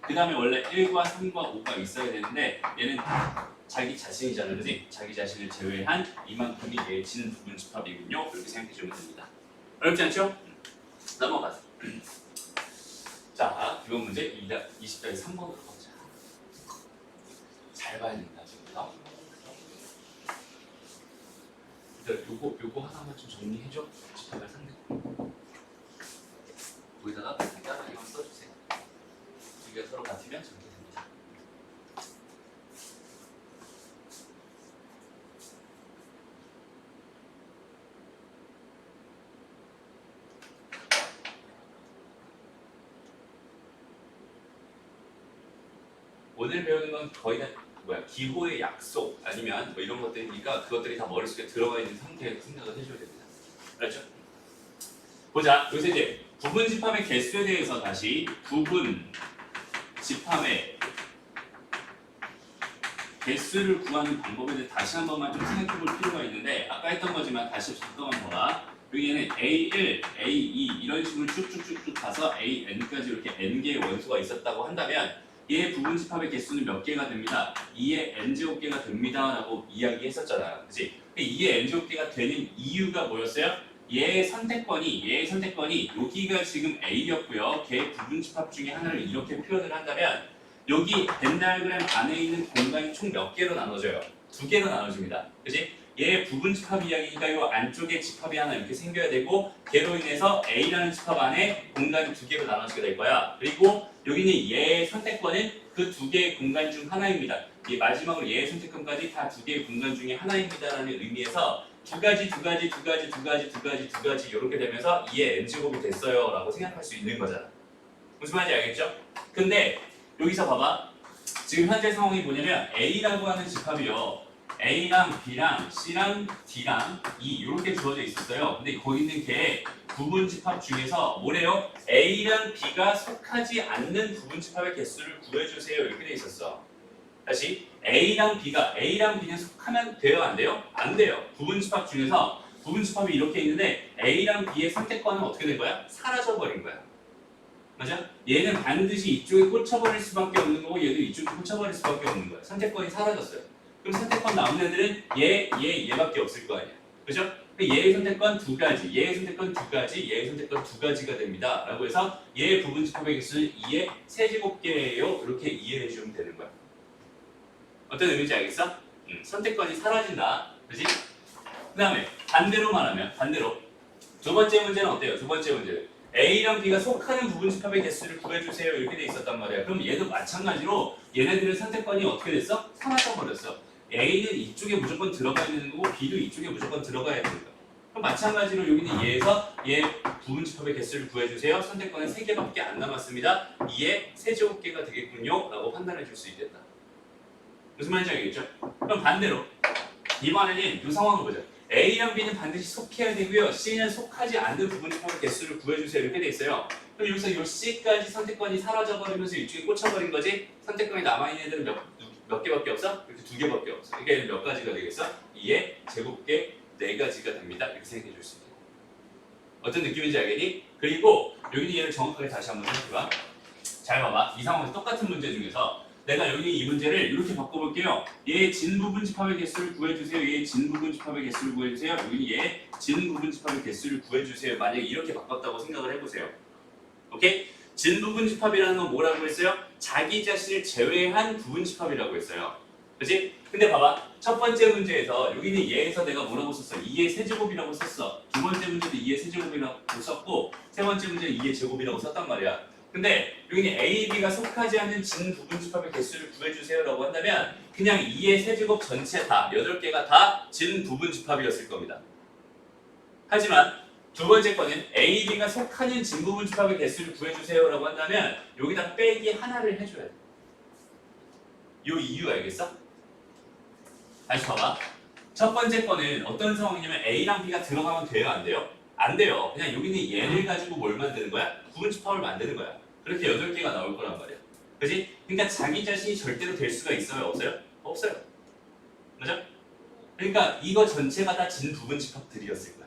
그 다음에 원래 1과 3과 5가 있어야 되는데 얘는 자기 자신이잖아요. 그지? 자기 자신을 제외한 이만큼이 얘의 진 부분 집합이군요. 이렇게 생각해 주면 됩니다. 어렵지 않죠? 넘어가서 자, 이번 문제 20답이 3번으로 가보자. 잘 봐야 된다, 지금부터. 요거 하나만 좀 정리해줘. 집합의 상대. 거기다가 따라이만 써주세요. 두 개가 서로 같으면 저렇게 됩니다. 오늘 배우는 건 거의 다 기호의 약속 아니면 뭐 이런 것들이니까 그것들이 다 머릿속에 들어가 있는 상태에서 생각을 해줘야 됩니다. 알았죠? 보자. 여기서 이제 부분 집합의 개수에 대해서 다시 부분 집합의 개수를 구하는 방법에 대해 다시 한 번만 좀 생각해 볼 필요가 있는데 아까 했던 거지만 다시 잠깐만 봐봐. 여기에는 A1, A2 이런 식으로 쭉쭉쭉쭉 가서 AN까지 이렇게 N개의 원소가 있었다고 한다면 얘의 부분 집합의 개수는 몇 개가 됩니다. 2의 N제곱개가 됩니다 라고 이야기했었잖아요. 그치? 2의 N제곱개가 되는 이유가 뭐였어요? 얘의 선택권이 여기가 지금 A였고요. 걔의 부분 집합 중에 하나를 이렇게 표현을 한다면 여기 벤 다이어그램 안에 있는 공간이 총 몇 개로 나눠져요? 2개로 나눠집니다. 그치? 얘의 부분 집합 이야기니까 이 안쪽에 집합이 하나 이렇게 생겨야 되고 걔로 인해서 A라는 집합 안에 공간이 2개로 나눠지게 될 거야. 그리고 여기는 얘의 선택권은 그 2개의 공간 중 하나입니다. 이 마지막으로 얘의 선택권까지 다 2개의 공간 중에 하나입니다라는 의미에서 두 가지 이렇게 되면서 2의 N제곱이 됐어요 라고 생각할 수 있는 거잖아. 무슨 말인지 알겠죠? 근데 여기서 봐봐. 지금 현재 상황이 뭐냐면 A라고 하는 집합이요. A랑 B랑 C랑 D랑 E 이렇게 주어져 있었어요. 근데 거기 있는 게 부분 집합 중에서 뭐래요? A랑 B가 속하지 않는 부분 집합의 개수를 구해주세요. 이렇게 돼 있었어. 다시 A랑 B는 속하면 돼요? 안 돼요? 안 돼요. 부분 집합 중에서 부분 집합이 이렇게 있는데 A랑 B의 선택권은 어떻게 된 거야? 사라져버린 거야. 맞아? 얘는 반드시 이쪽에 꽂혀버릴 수밖에 없는 거고 얘도 이쪽에 꽂혀버릴 수밖에 없는 거야. 선택권이 사라졌어요. 그럼 선택권 남은 애들은 얘밖에 없을 거 아니야. 그죠? 얘의 선택권 2가지, 얘의 선택권 2가지, 얘의 선택권 2가지가 됩니다. 라고 해서 얘의 부분 집합의 개수는 2의 세제곱개예요. 이렇게 이해해 주면 되는 거야. 어떤 의미인지 알겠어? 선택권이 사라진다. 그지? 그 다음에 반대로 말하면 두 번째 문제는 어때요? 두 번째 문제는 A랑 B가 속하는 부분 집합의 개수를 구해주세요. 이렇게 돼 있었단 말이야. 그럼 얘도 마찬가지로 얘네들의 선택권이 어떻게 됐어? 사라져버렸어. A는 이쪽에 무조건 들어가야 되는 거고 B도 이쪽에 무조건 들어가야 되는 거야. 그럼 마찬가지로 여기는 얘에서 얘 부분 집합의 개수를 구해주세요. 선택권은 3개밖에 안 남았습니다. 2의 세제곱개가 되겠군요. 라고 판단해 줄 수 있겠다. 무슨 말인지 알겠죠? 그럼 반대로 이번에는 이 상황을 보자. A랑 B는 반드시 속해야 되고요. C는 속하지 않는 부분 집합의 개수를 구해주세요. 이렇게 돼 있어요. 그럼 여기서 이 C까지 선택권이 사라져버리면서 이쪽에 꽂혀버린 거지. 선택권이 남아있는 애들은 몇 개밖에 없어? 이렇게 2개밖에 없어. 그러니까 얘는 몇 가지가 되겠어? 2의 제곱개 4가지가 됩니다. 이렇게 생각해 줄 수 있게. 어떤 느낌인지 알겠니? 그리고 여기는 얘를 정확하게 다시 한번 생각해봐. 잘 봐봐. 이 상황에서 똑같은 문제 중에서 내가 여기 이 문제를 이렇게 바꿔볼게요. 얘의 진 부분 집합의 개수를 구해주세요. 얘의 진 부분 집합의 개수를 구해주세요. 여기 얘의 진 부분 집합의 개수를 구해주세요. 만약에 이렇게 바꿨다고 생각을 해보세요. 오케이? 진 부분 집합이라는 건 뭐라고 했어요? 자기 자신을 제외한 부분 집합이라고 했어요. 그치? 근데 봐봐. 첫 번째 문제에서 여기는 얘에서 내가 뭐라고 썼어? 2의 세제곱이라고 썼어. 두 번째 문제도 2의 세제곱이라고 썼고 세 번째 문제는 2의 제곱이라고 썼단 말이야. 근데 여기는 A, B가 속하지 않는 진 부분 집합의 개수를 구해주세요 라고 한다면 그냥 2의 세제곱 전체 다 8개가 다 진 부분 집합이었을 겁니다. 하지만 두 번째 거는 A, B가 속하는 진 부분 집합의 개수를 구해주세요 라고 한다면 여기다 빼기 하나를 해줘야 돼. 요 이유 알겠어? 다시 봐봐. 첫 번째 거는 어떤 상황이냐면 A랑 B가 들어가면 돼요? 안 돼요? 안 돼요. 그냥 여기는 얘를 가지고 뭘 만드는 거야? 부분 집합을 만드는 거야. 그렇게 8개가 나올 거란 말이야. 그지? 그러니까 자기 자신이 절대로 될 수가 있어요? 없어요? 없어요. 맞아? 그러니까 이거 전체가 다 진 부분 집합들이었을 거야.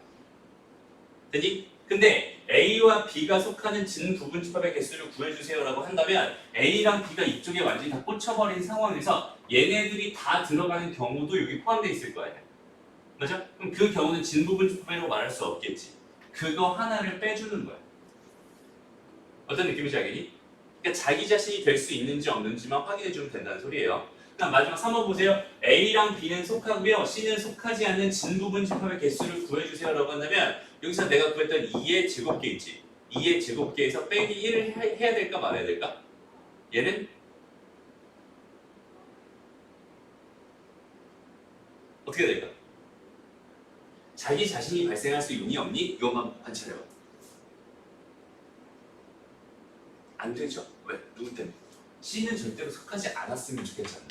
되니? 근데 A와 B가 속하는 진 부분 집합의 개수를 구해주세요 라고 한다면 A랑 B가 이쪽에 완전히 다 꽂혀버린 상황에서 얘네들이 다 들어가는 경우도 여기 포함되어 있을 거 아니야. 맞아? 그럼 그 경우는 진 부분 집합이라고 말할 수 없겠지. 그거 하나를 빼주는 거야. 어떤 느낌인지 알겠니? 그러니까 자기 자신이 될 수 있는지 없는지만 확인해주면 된다는 소리예요. 그럼 마지막 3번 보세요. A랑 B는 속하고요. C는 속하지 않는 진 부분 집합의 개수를 구해주세요 라고 한다면 여기서 내가 구했던 2의 제곱개 있지. 2의 제곱개에서 빼기 1을 해야 될까 말아야 될까? 얘는 어떻게 될까? 자기 자신이 발생할 수 있니 없니? 이것만 관찰해봐. 안 되죠? 왜? 누구 때문에? C는 절대로 속하지 않았으면 좋겠잖아.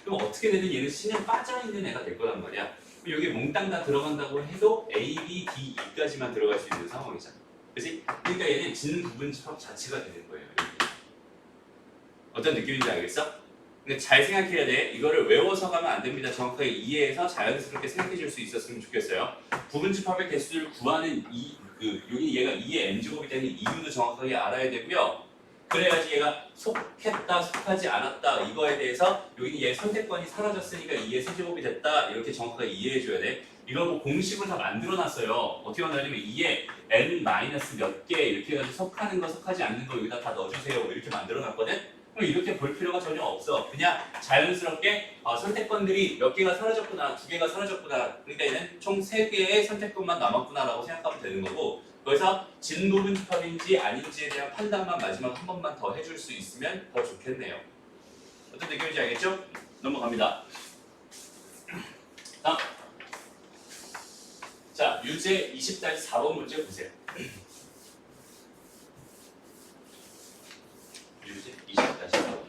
그럼 어떻게 되든 얘는 C는 빠져있는 애가 될 거란 말이야. 여기 몽땅 다 들어간다고 해도 A, B, D, E까지만 들어갈 수 있는 상황이잖아. 그치? 그러니까 얘는 진 부분집합 자체가 되는 거예요. 이렇게. 어떤 느낌인지 알겠어? 근데 잘 생각해야 돼. 이거를 외워서 가면 안 됩니다. 정확하게 이해해서 자연스럽게 생각해 줄 수 있었으면 좋겠어요. 부분집합의 개수를 구하는 여기 얘가 2의 n제곱이 되는 이유도 정확하게 알아야 되고요. 그래야지 얘가 속했다, 속하지 않았다 이거에 대해서 여기 얘 선택권이 사라졌으니까 2의 세제곱이 됐다 이렇게 정확하게 이해해 줘야 돼. 이걸 뭐 공식을 다 만들어 놨어요. 어떻게 만들냐면 2의 n 마이너스 몇 개 이렇게 해가지고 속하는 거, 속하지 않는 거 여기다 다 넣어주세요 이렇게 만들어 놨거든. 그럼 이렇게 볼 필요가 전혀 없어. 그냥 자연스럽게 선택권들이 몇 개가 사라졌구나, 2개가 사라졌구나. 그러니까 얘는 총 3개의 선택권만 남았구나라고 생각하면 되는 거고 거기서 진부분집합인지 아닌지에 대한 판단만 마지막 한 번만 더 해줄 수 있으면 더 좋겠네요. 어떤 느낌인지 알겠죠? 넘어갑니다. 다음. 자, 유제 20-4번 문제 보세요. 유제 20-4번.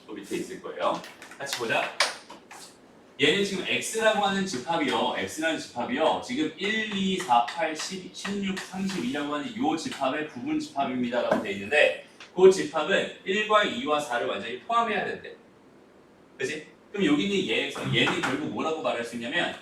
그 밑에 있을 거예요. 같이 보자. 얘는 지금 x라고 하는 집합이요. x라는 집합이요. 지금 1, 2, 4, 8, 12, 16, 32라고 하는 이 집합의 부분 집합입니다라고 되어 있는데 그 집합은 1과 2와 4를 완전히 포함해야 된대. 그치? 그럼 여기 있는 얘는 결국 뭐라고 말할 수 있냐면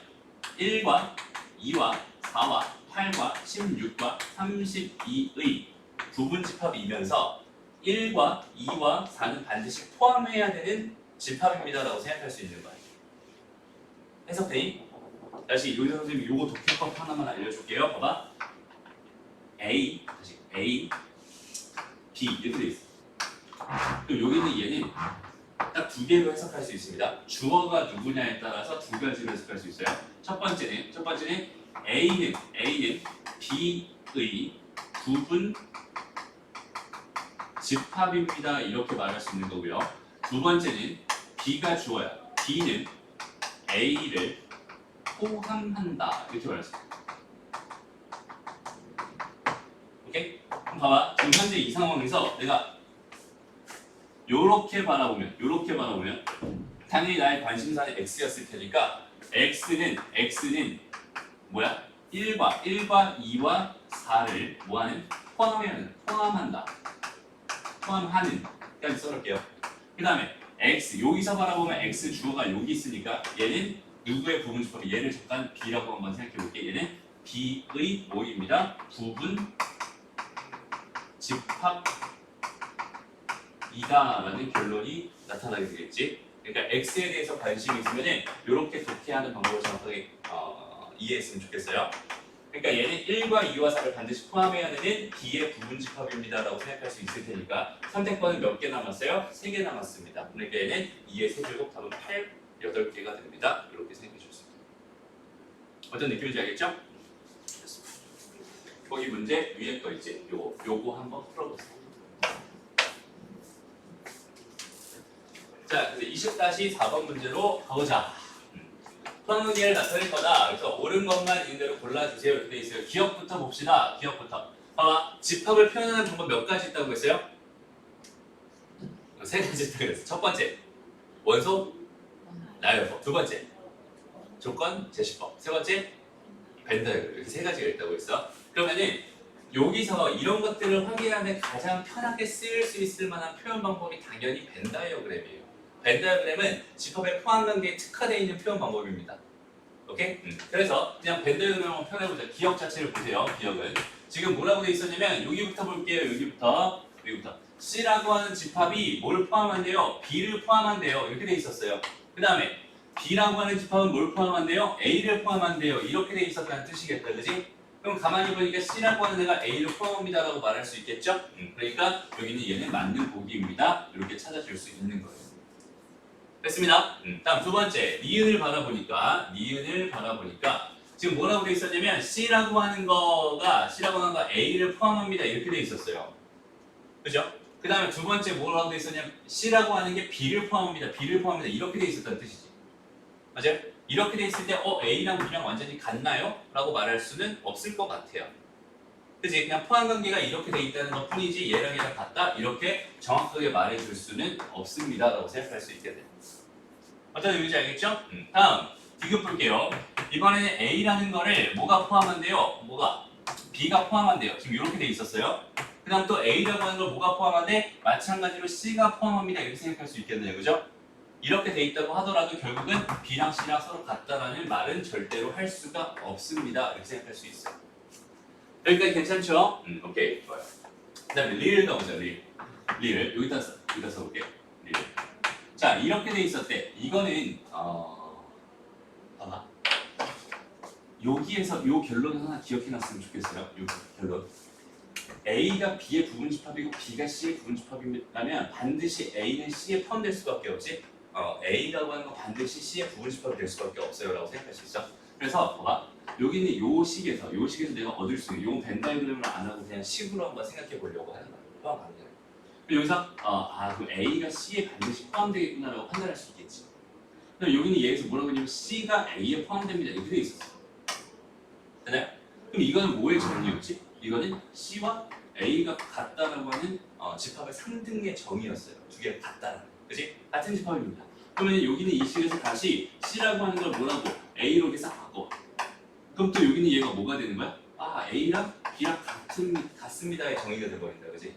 1과 2와 4와 8과 16과 32의 부분 집합이면서 1과 2와 4는 반드시 포함해야 되는 집합입니다라고 생각할 수 있는 거야. 해석되니? 다시 요새 선생님이 요거 독해법 하나만 알려줄게요. 봐봐. A, 다시 A, B 이렇게 돼 있어. 그럼 여기 있는 얘는 딱 2개로 해석할 수 있습니다. 주어가 누구냐에 따라서 2가지로 해석할 수 있어요. 첫 번째는 A는 B의 부분 집합입니다. 이렇게 말할 수 있는 거고요. 두 번째는 B가 주어야. B는 A를 포함한다. 이렇게 말할 수 있어요. 오케이? 그럼 봐봐. 지금 현재 이 상황에서 내가 요렇게 바라보면 당연히 나의 관심사는 X였을 테니까 X는 뭐야? 1과 2와 4를 뭐하는? 포함한다. 포함하는 까지 써놓을게요. 그 다음에 X 여기서 바라보면 X 주어가 여기 있으니까 얘는 누구의 부분 집합이 얘를 잠깐 B라고 한번 생각해 볼게. 얘는 B의 뭐입니다? 부분 집합이다라는 결론이 나타나게 되겠지. 그러니까 X에 대해서 관심이 있으면은 이렇게 독해하는 방법을 정확하게 이해했으면 좋겠어요. 그러니까 얘는 1과 2와 4를 반드시 포함해야 되는 B의 부분 집합입니다라고 생각할 수 있을 테니까 선택권은 몇 개 남았어요? 3개 남았습니다. 그러니까 얘는 2의 세제곱 답은 8개가 됩니다. 이렇게 생각해 주셨습니다. 어떤 느낌인지 알겠죠? 거기 문제 위에 거 있지? 요거 한번 풀어보세요. 자, 20-4번 문제로 가보자. 포함관계를 나타낼 거다. 그래서 옳은 것만 있는 대로 골라주세요. 이렇게 돼 있어요. 기억부터 봅시다. 기억부터. 봐봐. 집합을 표현하는 방법 몇 가지 있다고 했어요? 3가지 있다고 했어요. 첫 번째, 원소, 나열법. 두 번째, 조건, 제시법. 세 번째, 벤다이어그램. 이렇게 3가지가 있다고 했어. 그러면은 여기서 이런 것들을 확인하는 가장 편하게 쓰일 수 있을 만한 표현 방법이 당연히 벤다이어그램이에요. 벤다이어그램은 집합의 포함관계에 특화되어 있는 표현 방법입니다. 오케이? 그래서 그냥 벤다이어그램을 한번 표현해보자. 기억 자체를 보세요. 기억은 지금 뭐라고 되어 있었냐면 여기부터 볼게요. 여기부터 C라고 하는 집합이 뭘 포함한대요? B를 포함한대요. 이렇게 되어 있었어요. 그 다음에 B라고 하는 집합은 뭘 포함한대요? A를 포함한대요. 이렇게 되어 있었다는 뜻이겠다. 그지? 그럼 가만히 보니까 C라고 하는 애가 A를 포함합니다라고 말할 수 있겠죠? 그러니까 여기는 얘는 맞는 보기입니다. 이렇게 찾아줄 수 있는 거예요. 됐습니다. 다음 두 번째, 니은을 바라보니까 지금 뭐라고 돼 있었냐면 C라고 하는 거가 A를 포함합니다. 이렇게 돼 있었어요. 그죠? 그 다음에 두 번째 뭐라고 돼 있었냐면 C라고 하는 게 B를 포함합니다. 이렇게 돼 있었다는 뜻이지. 맞아요? 이렇게 돼 있을 때 A랑 B랑 완전히 같나요? 라고 말할 수는 없을 것 같아요. 그치? 그냥 포함관계가 이렇게 돼 있다는 것 뿐이지 얘랑 얘랑 같다? 이렇게 정확하게 말해줄 수는 없습니다 라고 생각할 수 있겠네요. 어떤 의미인지 알겠죠? 다음 디귿 볼게요. 이번에는 A라는 거를 뭐가 포함한대요? 뭐가? B가 포함한대요. 지금 이렇게 돼 있었어요. 그 다음 또 A라고 하는 걸 뭐가 포함한데? 마찬가지로 C가 포함합니다. 이렇게 생각할 수 있겠네요. 그죠? 이렇게 돼 있다고 하더라도 결국은 B랑 C랑 서로 같다라는 말은 절대로 할 수가 없습니다. 이렇게 생각할 수 있어요. 여기까지 괜찮죠? 오케이. 좋아요. 그 다음에 릴 가보자. 릴. 여기다 써볼게요. 릴. 자, 이렇게 돼 있었대. 이거는 봐봐. 여기에서 요 결론을 하나 기억해놨으면 좋겠어요. 요 결론. A가 B의 부분집합이고 B가 C의 부분집합이라면 반드시 A는 C에 포함될 수밖에 없지. A라고 하는 건 반드시 C의 부분집합이 될 수밖에 없어요라고 생각할 수 있어. 그래서 봐봐. 여기는 요 식에서 내가 얻을 수 있는 요 벤다이그램을 안 하고 그냥 식으로 한번 생각해 보려고 하는 거예요. 포함 가능해요. 여기서 그 A가 C에 반드시 포함되겠구나라고 판단할 수 있겠지. 그럼 여기는 얘에서 뭐라고 했냐면 C가 A에 포함됩니다 이렇게 돼 있었어. 되나요? 그럼 이거는 뭐의 정의였지? 이거는 C와 A가 같다라고 하는 집합의 상등의 정의였어요. 두 개가 같다라는 거. 그치? 같은 집합입니다. 그러면 여기는 이 식에서 다시 C라고 하는 걸 뭐라고? A로 이렇게 싹 바꿔. 그럼 또 여기는 얘가 뭐가 되는 거야? A랑 B랑 같습니다의 정의가 돼버린다. 그치?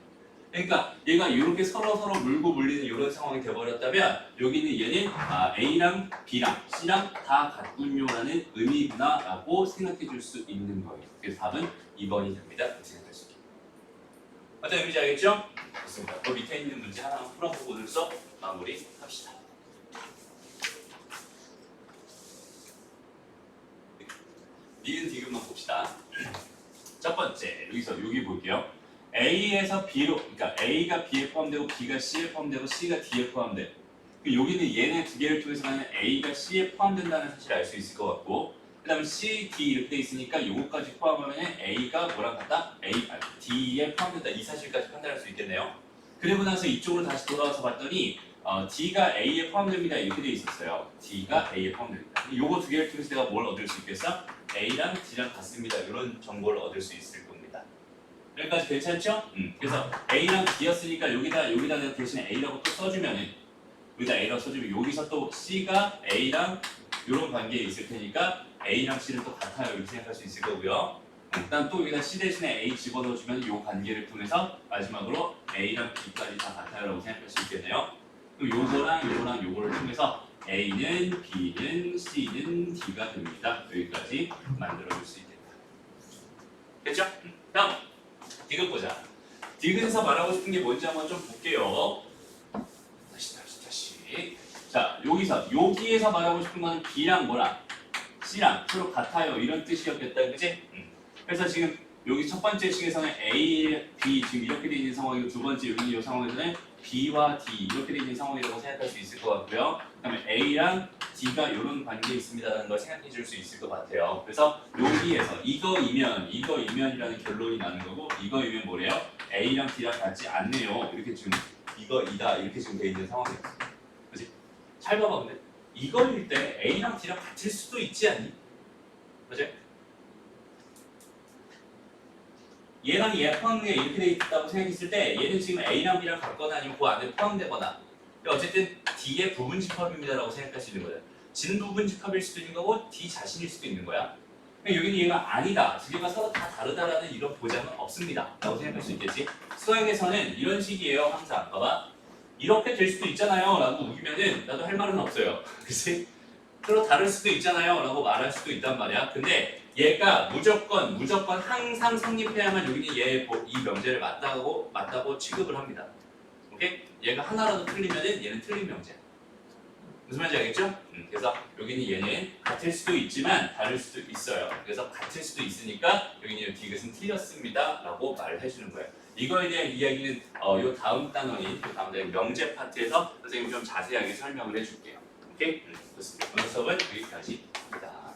그러니까 얘가 이렇게 서로 물고 물리는 이런 상황이 돼버렸다면 여기는 얘는 A랑 B랑 C랑 다 같군요라는 의미구나라고 생각해 줄 수 있는 거예요. 그래서 답은 2번이 됩니다. 이렇게 생각할 수 있게. 어떤 의미인지 알겠죠? 좋습니다. 그 밑에 있는 문제 하나만 풀어보고서 마무리합시다. 니은 디귿만 봅시다. 첫 번째 여기 볼게요. A에서 B로, 그러니까 A가 B에 포함되고 B가 C에 포함되고 C가 D에 포함돼. 여기는 얘네 두 개를 통해서는 A가 C에 포함된다는 사실을 알 수 있을 것 같고, 그 다음에 C, D 이렇게 돼 있으니까 요거까지 포함하면 A가 뭐랑 같다? D에 포함된다 이 사실까지 판단할 수 있겠네요. 그리고 나서 이쪽으로 다시 돌아와서 봤더니 D가 A에 포함됩니다 이렇게 돼 있었어요. D가 A에 포함됩니다. 요거 두 개를 통해서 내가 뭘 얻을 수 있겠어? A랑 D랑 같습니다. 이런 정보를 얻을 수 있을 겁니다. 여기까지 괜찮죠? 그래서 A랑 D였으니까 여기다 내가 대신에 A라고 또 써주면은 여기다 A라고 써주면 여기서 또 C가 A랑 이런 관계에 있을 테니까 A랑 C는 또 같아요 이렇게 생각할 수 있을 거고요. 일단 또 여기다 C 대신에 A 집어넣어주면 이 관계를 통해서 마지막으로 A랑 B까지 다 같아요라고 생각할 수 있겠네요. 또 요거랑 요거를 통해서 A는 B는 C는 D가 됩니다. 여기까지 만들어줄 수 있겠다. 됐죠? 다음 디귿 보자. 디귿에서 말하고 싶은 게 뭔지 한번 좀 볼게요. 다시. 자 여기에서 말하고 싶은 거는 B랑 뭐랑 C랑 서로 같아요 이런 뜻이었겠다, 그치? 그래서 지금 여기 첫 번째 식에서는 A, B 지금 이렇게 돼 있는 상황이고 두 번째 여기 이 상황에서는 B와 D 이렇게 돼 있는 상황이라고 생각할 수 있을 것 같고요. 그다음에 A랑 D가 이런 관계에 있습니다라는 걸 생각해 줄 수 있을 것 같아요. 그래서 여기에서 이거이면이라는 결론이 나는 거고 이거이면 뭐래요? A랑 D랑 같지 않네요. 이렇게 지금 이거이다 이렇게 지금 돼 있는 상황이에요. 그렇지? 잘 봐봐 근데 이거일 때 A랑 D랑 같을 수도 있지 않니? 그렇지? 얘랑 얘 포함된 게 이렇게 돼 있다고 생각했을 때 얘는 지금 A랑 B랑 같거나 아니면 그 안에 포함되거나 어쨌든 D의 부분집합입니다라고 생각할 수 있는 거예요. 진 부분집합일 수도 있는 거고 D 자신일 수도 있는 거야. 여기는 얘가 아니다. 두 개가 서로 다 다르다라는 이런 보장은 없습니다. 라고 생각할 수 있겠지. 수학에서는 이런 식이에요. 항상 봐봐. 이렇게 될 수도 있잖아요. 라고 우기면은 나도 할 말은 없어요. 그치? 서로 다를 수도 있잖아요. 라고 말할 수도 있단 말이야. 근데 얘가 무조건 항상 성립해야만 여기는 이 명제를 맞다고 취급을 합니다. 오케이? 얘가 하나라도 틀리면은 얘는 틀린 명제야. 무슨 말인지 알겠죠? 그래서 여기는 얘는 같을 수도 있지만 다를 수도 있어요. 그래서 같을 수도 있으니까 여기는 디귿은 틀렸습니다. 라고 말을 해주는 거예요. 이거에 대한 이야기는 요 다음 단원인 명제 파트에서 선생님이 좀 자세하게 설명을 해줄게요. 오케이? 좋습니다. 오늘 수업은 여기까지입니다.